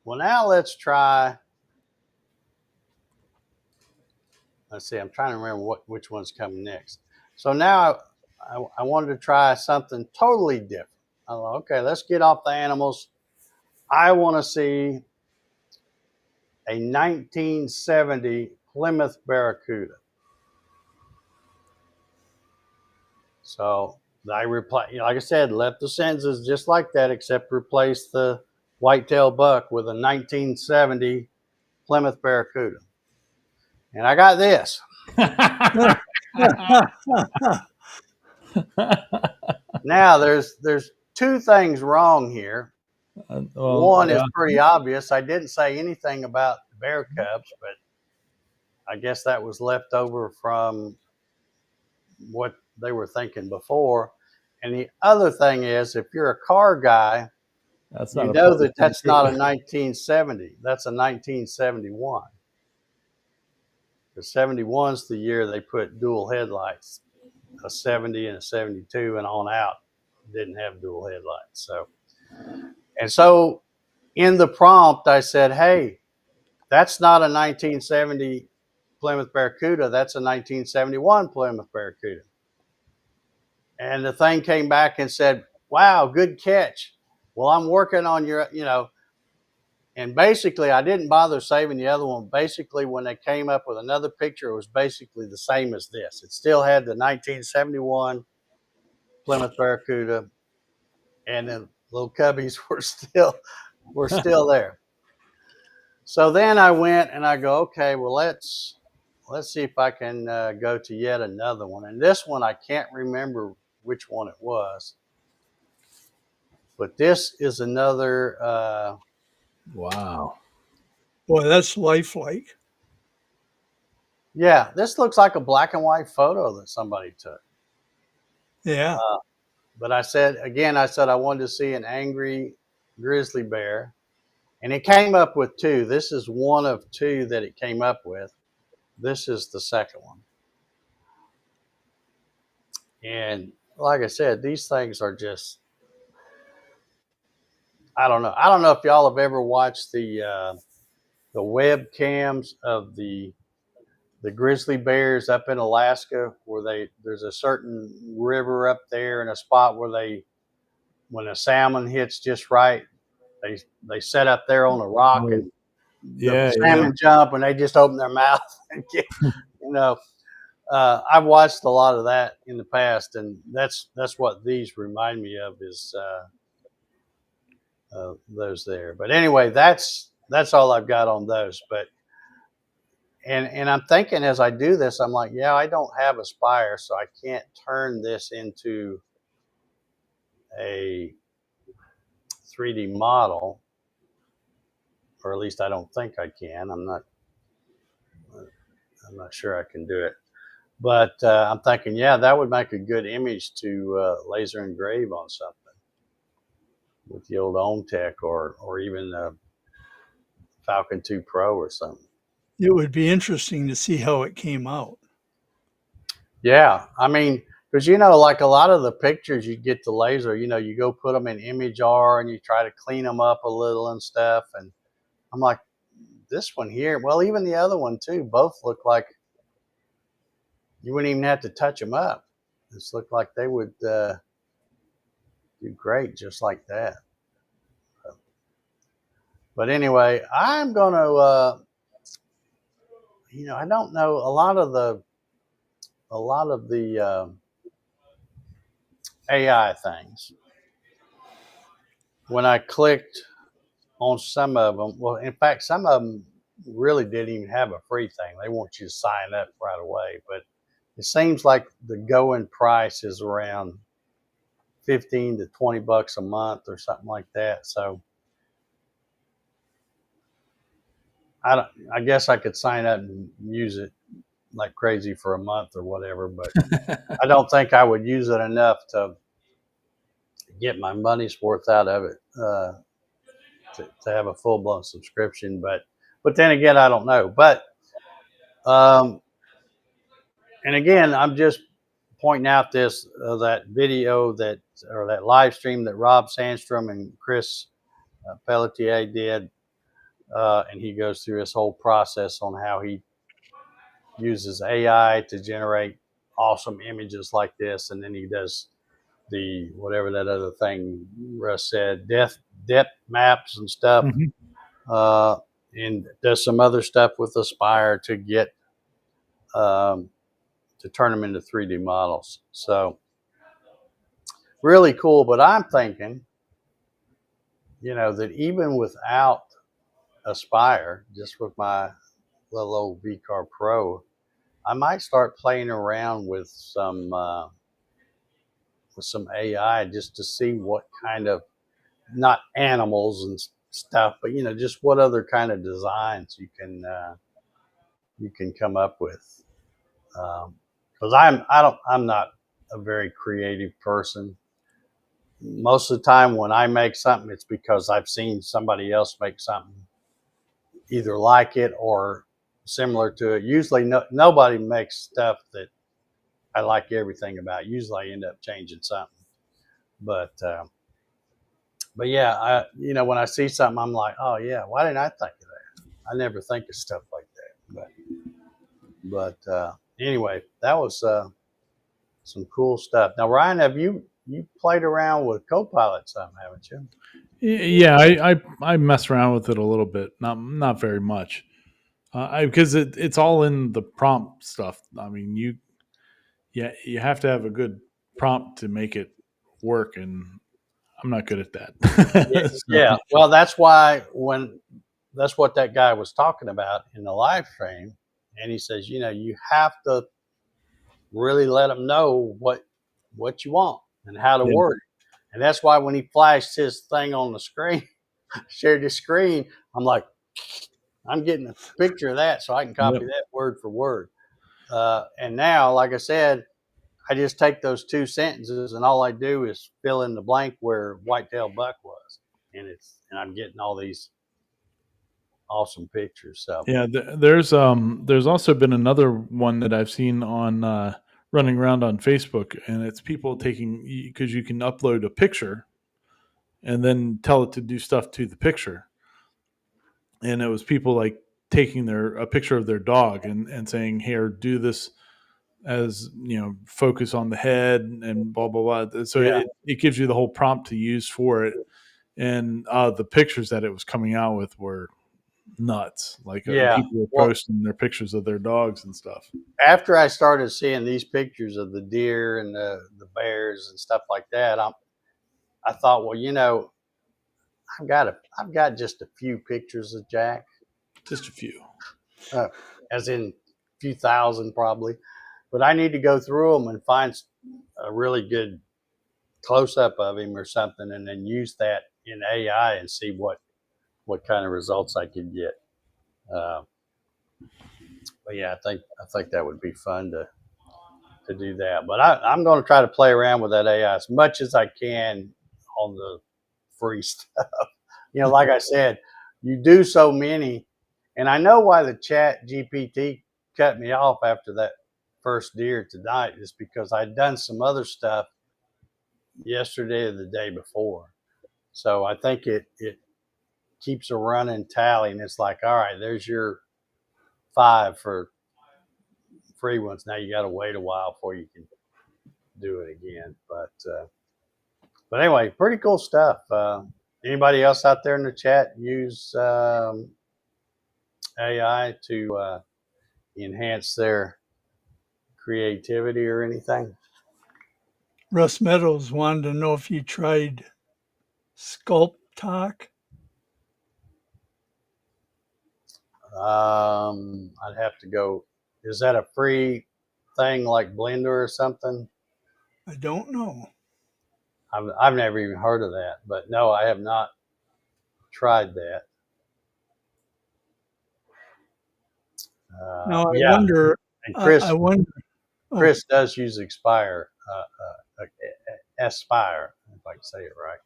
well, now let's try. Let's see, I'm trying to remember which one's coming next. So now I wanted to try something totally different. I thought, okay, let's get off the animals. I want to see a 1970 Plymouth Barracuda. So I replied, like I said, left the sentences just like that, except replace the whitetail buck with a 1970 Plymouth Barracuda. And I got this. Now there's two things wrong here. One is pretty obvious. I didn't say anything about the bear cubs, but I guess that was left over from what they were thinking before. And the other thing is, if you're a car guy, that's not not a 1970. That's a 1971. The 71's the year they put dual headlights. A 70 and a 72 and on out didn't have dual headlights. So in the prompt, I said, hey, that's not a 1970 Plymouth Barracuda. That's a 1971 Plymouth Barracuda. And the thing came back and said, wow, good catch. Well, I'm working on your, and basically I didn't bother saving the other one. Basically, when they came up with another picture, it was basically the same as this. It still had the 1971 Plymouth Barracuda, and the little cubbies were still there. So then I went and I go, okay, well, let's see if I can go to yet another one. And this one, I can't remember which one it was, but this is another. Wow. Boy, that's lifelike. Yeah, this looks like a black and white photo that somebody took. Yeah. But I said I wanted to see an angry grizzly bear. And it came up with two. This is one of two that it came up with. This is the second one. And like I said, these things are just, I don't know. I don't know if y'all have ever watched the webcams of the grizzly bears up in Alaska, where there's a certain river up there and a spot where when a salmon hits just right, they set up there on a rock and the salmon jump and they just open their mouth and get, you know. I've watched a lot of that in the past, and that's what these remind me of is those there. But anyway, that's all I've got on those. But and I'm thinking as I do this, I'm like, yeah, I don't have a spire, so I can't turn this into a 3D model, or at least I don't think I can. I'm not sure I can do it. But I'm thinking, yeah, that would make a good image to laser engrave on something with the old OMTech or even the Falcon 2 Pro or something. It would be interesting to see how it came out. Yeah, I mean, because like a lot of the pictures you get the laser, you go put them in ImageR and you try to clean them up a little and stuff. And I'm like, this one here, well, even the other one too, both look like you wouldn't even have to touch them up. This looked like they would do great just like that. But anyway, I'm going to, I don't know, a lot of the AI things, when I clicked on some of them, well, in fact, some of them really didn't even have a free thing. They want you to sign up right away. But it seems like the going price is around $15 to $20 a month or something like that. So I guess I could sign up and use it like crazy for a month or whatever, but I don't think I would use it enough to get my money's worth out of it, to have a full-blown subscription. But then again, I don't know. But and again, I'm just pointing out that video or that live stream that Rob Sandstrom and Chris Pelletier did, and he goes through his whole process on how he uses AI to generate awesome images like this, and then he does the whatever that other thing Russ said, depth maps and stuff, and does some other stuff with Aspire to get to turn them into 3D models. So really cool. But I'm thinking, that even without Aspire, just with my little old VCar Pro, I might start playing around with some AI just to see what kind of, not animals and stuff, but just what other kind of designs you can come up with. Because I'm not a very creative person. Most of the time when I make something, it's because I've seen somebody else make something either like it or similar to it. Usually nobody makes stuff that I like everything about. Usually I end up changing something. But yeah, when I see something, I'm like, oh yeah, why didn't I think of that? I never think of stuff like that. But anyway, that was some cool stuff. Now, Ryan, have you played around with Copilot some, haven't you? Yeah, I mess around with it a little bit, not very much, because it's all in the prompt stuff. I mean, you have to have a good prompt to make it work, and I'm not good at that. Yeah. Well, that's why that's what that guy was talking about in the live stream, and he says, you have to really let them know what you want and how to word it. And that's why when he flashed his thing on the screen, shared his screen, I'm like, I'm getting a picture of that so I can copy that word for word. And now, like I said, I just take those two sentences and all I do is fill in the blank where whitetail buck was. And I'm getting all these awesome pictures. So Yeah, there's also been another one that I've seen on running around on Facebook, and it's people taking, because you can upload a picture and then tell it to do stuff to the picture, and it was people like taking a picture of their dog and saying, here, do this, as focus on the head and blah blah blah. So yeah, it gives you the whole prompt to use for it, and the pictures that it was coming out with were nuts. Like yeah. people were Well, posting their pictures of their dogs and stuff. after I started seeing these pictures of the deer and the bears and stuff like that, I thought, well, I've got just a few pictures of Jack, Just a few. uh, as in a few thousand probably, but I need to go through them and find a really good close up of him or something, and then use that in AI and see what kind of results I could get. Uh, but yeah, I think that would be fun to do that. But I'm going to try to play around with that AI as much as I can on the free stuff. Like I said, you do so many, and I know why the Chat GPT cut me off after that first deer tonight is because I'd done some other stuff yesterday or the day before. So I think it keeps a running tally, and it's like, all right, there's your 5 for free ones. Now you got to wait a while before you can do it again. But anyway, pretty cool stuff. Anybody else out there in the chat use AI to enhance their creativity or anything? Russ Meadows wanted to know if you tried Sculpt Talk. I'd have to go. Is that a free thing like Blender or something? I don't know. I've never even heard of that, but no, I have not tried that. Now I Yeah, wonder. and I wonder. Chris does use Aspire, if I can say it right.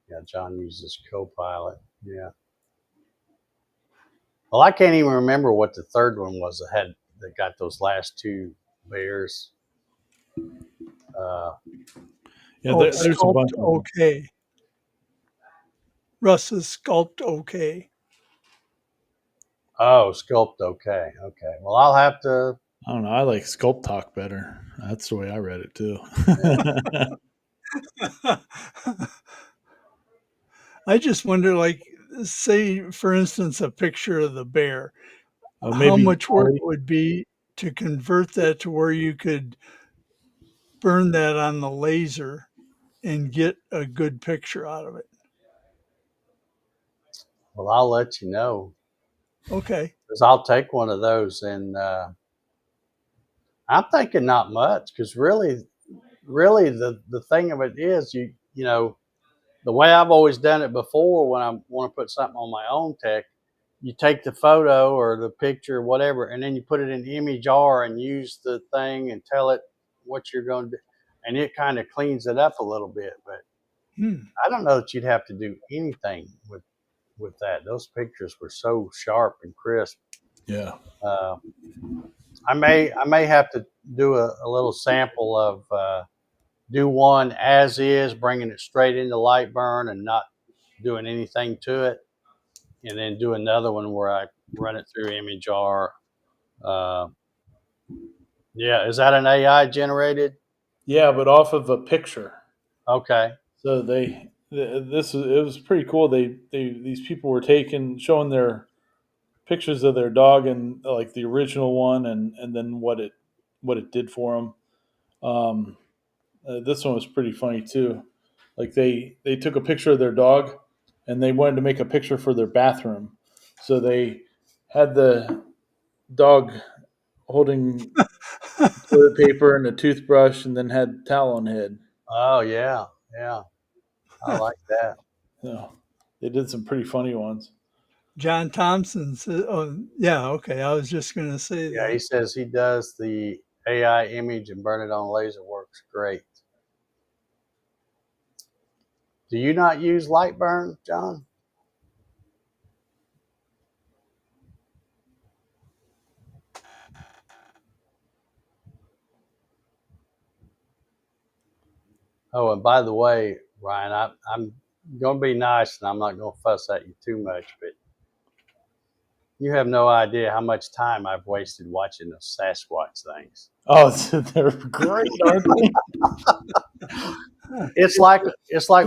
Yeah, John uses Copilot. Yeah. Well, I can't even remember what the third one was that got those last 2 bears. Yeah, there's a Sculpt bunch of them. OK. Russ's Sculpt OK. Oh, Sculpt. Okay. Well, I'll have to. I don't know. I like Sculpt Talk better. That's the way I read it too. I just wonder, like, say, for instance, a picture of the bear, how Maybe much work it would be to convert that to where you could burn that on the laser and get a good picture out of it. Well, I'll let you know. Okay. Because I'll take one of those, and I'm thinking not much. Because really, the thing of it is, the way I've always done it before when I want to put something on my own tech, you take the photo or the picture or whatever, and then you put it in image R and use the thing and tell it what you're going to do. And it kind of cleans it up a little bit. But I don't know that you'd have to do anything with that. Those pictures were so sharp and crisp. Yeah. I may have to do a little sample of do one as is, bringing it straight into Lightburn and not doing anything to it, and then do another one where I run it through ImageR. Yeah, is that an AI generated? Yeah, but off of a picture. Okay. So it was pretty cool. These people were showing their pictures of their dog, and like the original one, and then what it did for them. This one was pretty funny too. Like they took a picture of their dog, and they wanted to make a picture for their bathroom, so they had the dog holding toilet paper and a toothbrush, and then had towel on head. Oh yeah, I like that. So they did some pretty funny ones. John Thompson said, oh, yeah, okay. I was just going to say Yeah, that. he says he does the AI image and burn it on laser. Works great. Do you not use Lightburn, John? Oh, and by the way, Ryan, I'm going to be nice and I'm not going to fuss at you too much, but you have no idea how much time I've wasted watching those Sasquatch things. Oh, they're great, aren't they? It's like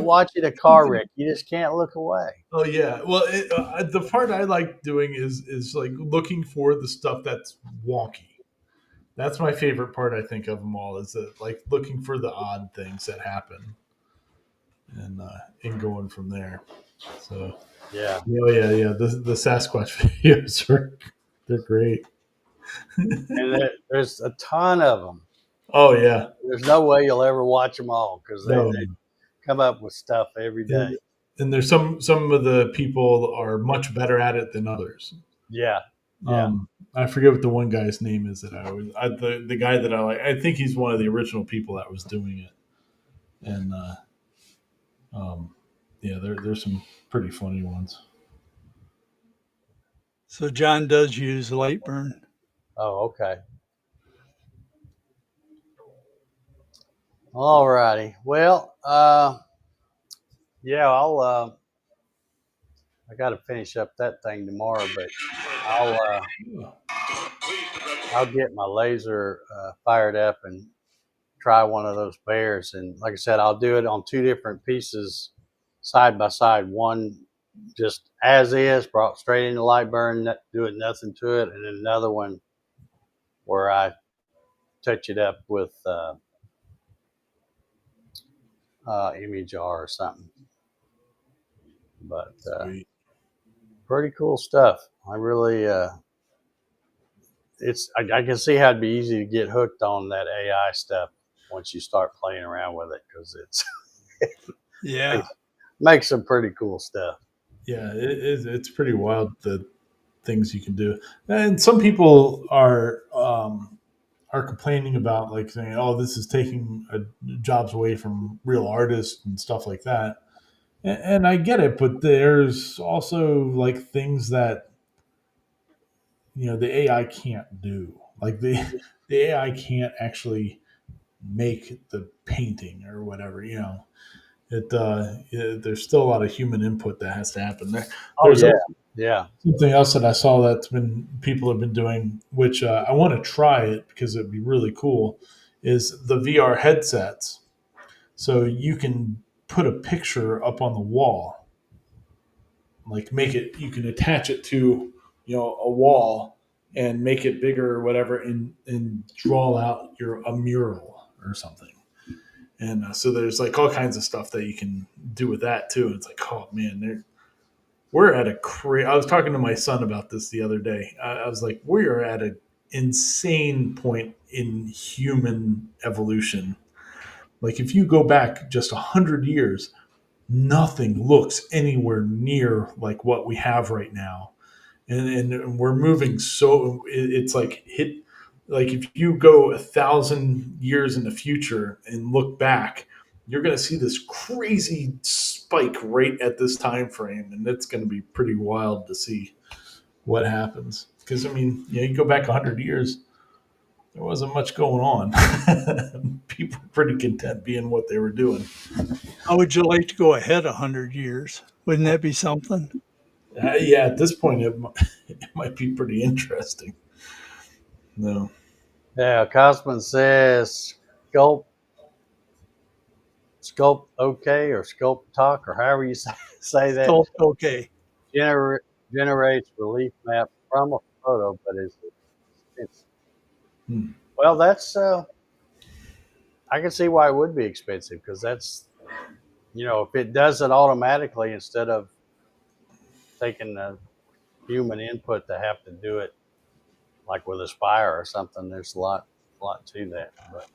watching a car wreck. You just can't look away. Oh yeah. Well, the part I like doing is like looking for the stuff that's wonky. That's my favorite part. I think of them all is that like looking for the odd things that happen and going from there. So Yeah. oh yeah. The Sasquatch videos they're great. And there's a ton of them. Oh yeah. There's no way you'll ever watch them all because they No. come up with stuff every day. And there's some of the people are much better at it than others. Yeah. Yeah. I forget what the one guy's name is that the guy that I like. I think he's one of the original people that was doing it, and yeah, there's some pretty funny ones. So John does use Lightburn. Oh, okay. All righty. Well, yeah, I got to finish up that thing tomorrow, but I'll get my laser fired up and try one of those bears. And like I said, I'll do it on two different pieces side by side. One just as is, brought straight into Lightburn, doing nothing to it, and then another one where I touch it up with image R or something. But pretty cool stuff. I really, I can see how it'd be easy to get hooked on that AI stuff once you start playing around with it because it's Yeah. it makes some pretty cool stuff. Yeah, it's pretty wild the things you can do, and some people are complaining about like saying, "Oh, this is taking jobs away from real artists and stuff like that." And I get it, but there's also like things that the AI can't do. Like the AI can't actually make the painting or whatever. There's still a lot of human input that has to happen. There's Oh yeah. something else that I saw that's been people have been doing, which I want to try it because it'd be really cool. Is the VR headsets, so you can put a picture up on the wall, like you can attach it to a wall and make it bigger or whatever, and draw out a mural or something. And so there's like all kinds of stuff that you can do with that too. It's like, oh man, we're at I was talking to my son about this the other day. I was like, we are at an insane point in human evolution. Like if you go back just 100 years, nothing looks anywhere near like what we have right now. And we're moving it's like if you go 1,000 years in the future and look back, you're going to see this crazy spike right at this time frame, and it's going to be pretty wild to see what happens. Because I mean, you go back 100 years, there wasn't much going on. People were pretty content being what they were doing. How would you like to go ahead 100 years? Wouldn't that be something? Yeah, at this point, it might be pretty interesting. No. Yeah, Cosman says sculpt okay or sculpt talk or however you say that. Still okay. Generates relief map from a photo, but it's well, that's I can see why it would be expensive because that's if it does it automatically instead of taking the human input to have to do it like with Aspire or something, there's a lot to that. But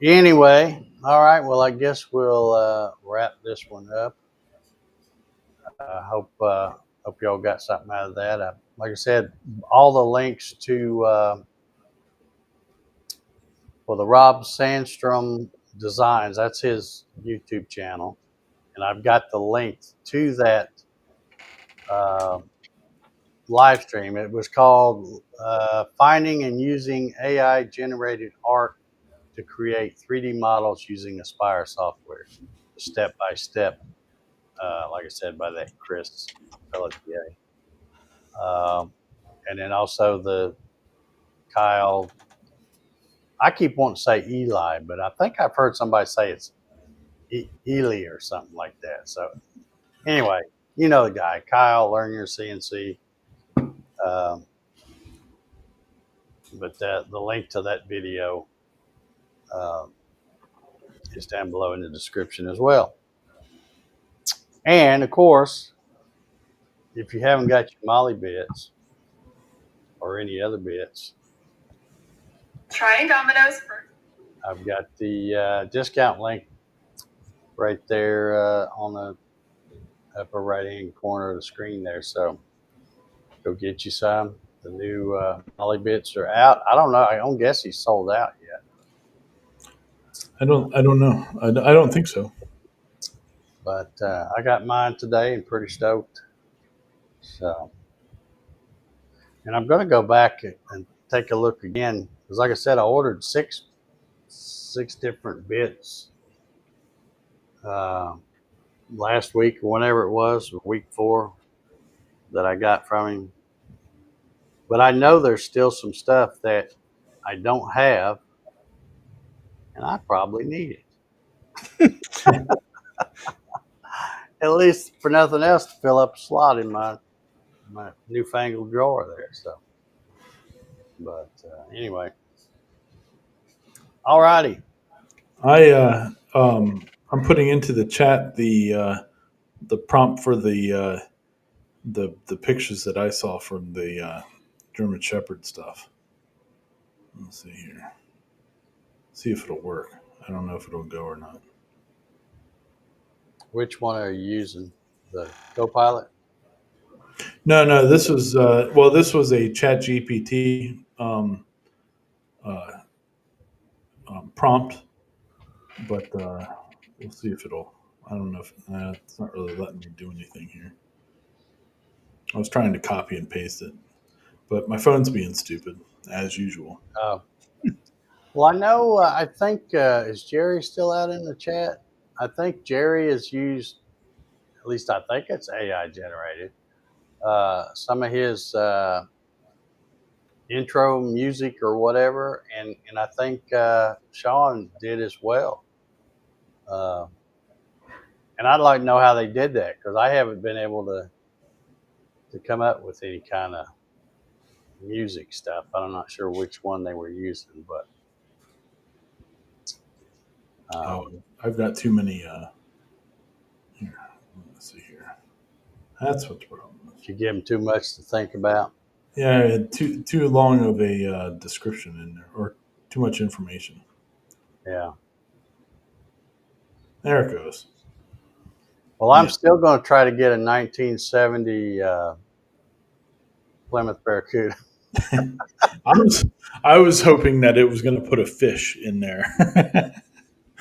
anyway, all right. Well, I guess we'll wrap this one up. I hope y'all got something out of that. Like I said, all the links to for the Rob Sandstrom Designs. That's his YouTube channel, and I've got the link to that live stream. It was called "Finding and Using AI Generated Art to create 3D models using Aspire software, step by step. Like I said, by that Chris Pelletier. And then also the Kyle. I keep wanting to say Eli, but I think I've heard somebody say it's Ely or something like that. So anyway, you know the guy, Kyle. Learn your CNC. Um, but the link to that video is down below in the description as well. And of course, if you haven't got your Molly bits or any other bits, trying Domino's first. I've got the discount link right there on the upper right hand corner of the screen there. So go get you some. The new Molly bits are out. I don't know. I don't guess he's sold out yet. I don't know. I don't think so. But I got mine today and pretty stoked. So, and I'm going to go back and take a look again because, like I said, I ordered six different bits last week or whenever it was, or week 4 that I got from him. But I know there's still some stuff that I don't have, and I probably need it. At least for nothing else to fill up a slot in my newfangled drawer there. So, but anyway, all righty. I'm putting into the chat the prompt for the pictures that I saw from the German Shepherd stuff. Let's see here. See if it'll work. I don't know if it'll go or not. Which one are you using? The Copilot? No. This was this was a Chat GPT prompt, but we'll see if it'll. I don't know if it's not really letting me do anything here. I was trying to copy and paste it, but my phone's being stupid as usual. Well, I know. I think is Jerry still out in the chat? I think Jerry has used. At least I think it's AI generated. Some of his intro music or whatever, and I think Sean did as well. And I'd like to know how they did that because I haven't been able to come up with any kind of music stuff. I'm not sure which one they were using, but I've got too many. Here, let's see here. That's what the problem is. you give them too much to think about. Yeah, too long of a description in there, or too much information. Yeah. There it goes. Well, I'm still going to try to get a 1970 Plymouth Barracuda. I was hoping that it was going to put a fish in there.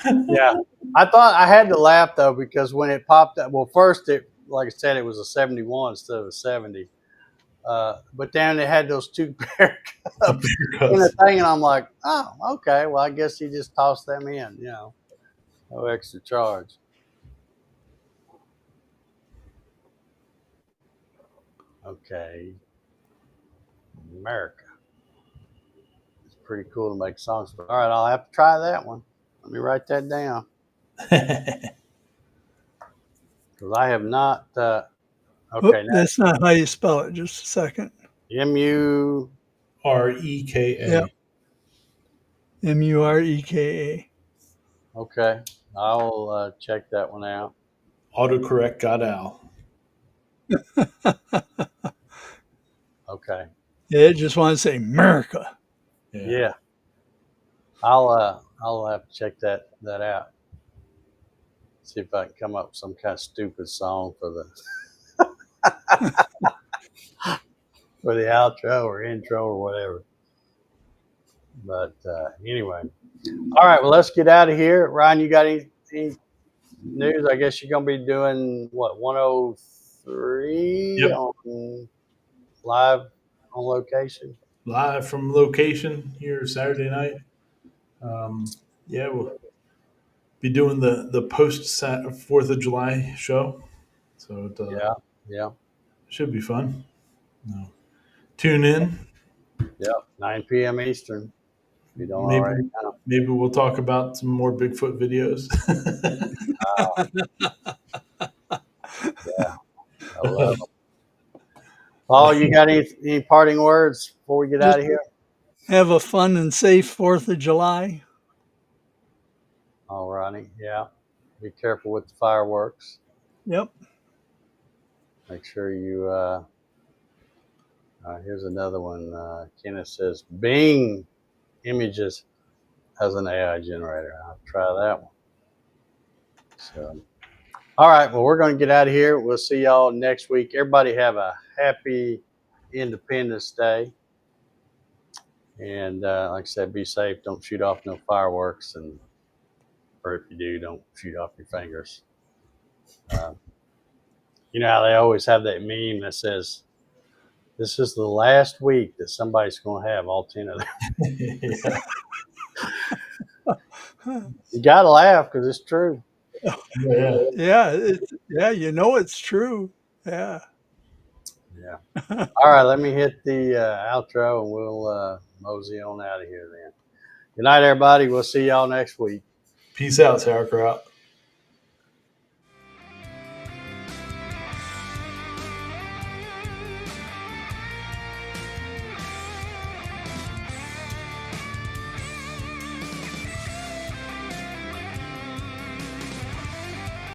Yeah, I thought I had to laugh though because when it popped up, well, first it, like I said, it was a 71 instead of a 70. But then it had those 2 bear cubs in the thing, and I'm like, oh, okay. Well, I guess you just toss them in, no extra charge. Okay, America. It's pretty cool to make songs for. All right, I'll have to try that one. Let me write that down because I have not. Okay, that's not how you spell it. Just a second. MU REKA. Yep. MUREKA. Okay, I'll check that one out. Autocorrect got Al. Okay. Yeah, it just want to say America. Yeah. I'll have to check that out. See if I can come up with some kind of stupid song for the for the outro or intro or whatever. But anyway. All right, well, let's get out of here. Ryan, you got any news? I guess you're going to be doing, what, 103 Yep. on live on location? Live from location here Saturday night. Yeah, we'll be doing the post 4th of July show. So it Yeah. should be fun. No. Tune in. Yep. 9 p.m. Eastern. If you don't Maybe already know. maybe we'll talk about some more Bigfoot videos. I love them. Paul, you got any parting words before we get out of here? Have a fun and safe 4th of July. All righty. Yeah. Be careful with the fireworks. Yep. Make sure you. Here's another one. Kenneth says Bing Images has an AI generator. I'll try that one. So, all right. Well, we're going to get out of here. We'll see y'all next week. Everybody have a happy Independence Day. And like I said, be safe. Don't shoot off no fireworks. Or if you do, don't shoot off your fingers. You know how they always have that meme that says, this is the last week that somebody's going to have all 10 of them. You got to laugh because it's true. Yeah. It's true. Yeah. Yeah. All right. Let me hit the outro and we'll mosey on out of here then. Good night, everybody. We'll see y'all next week. Peace out, sauerkraut.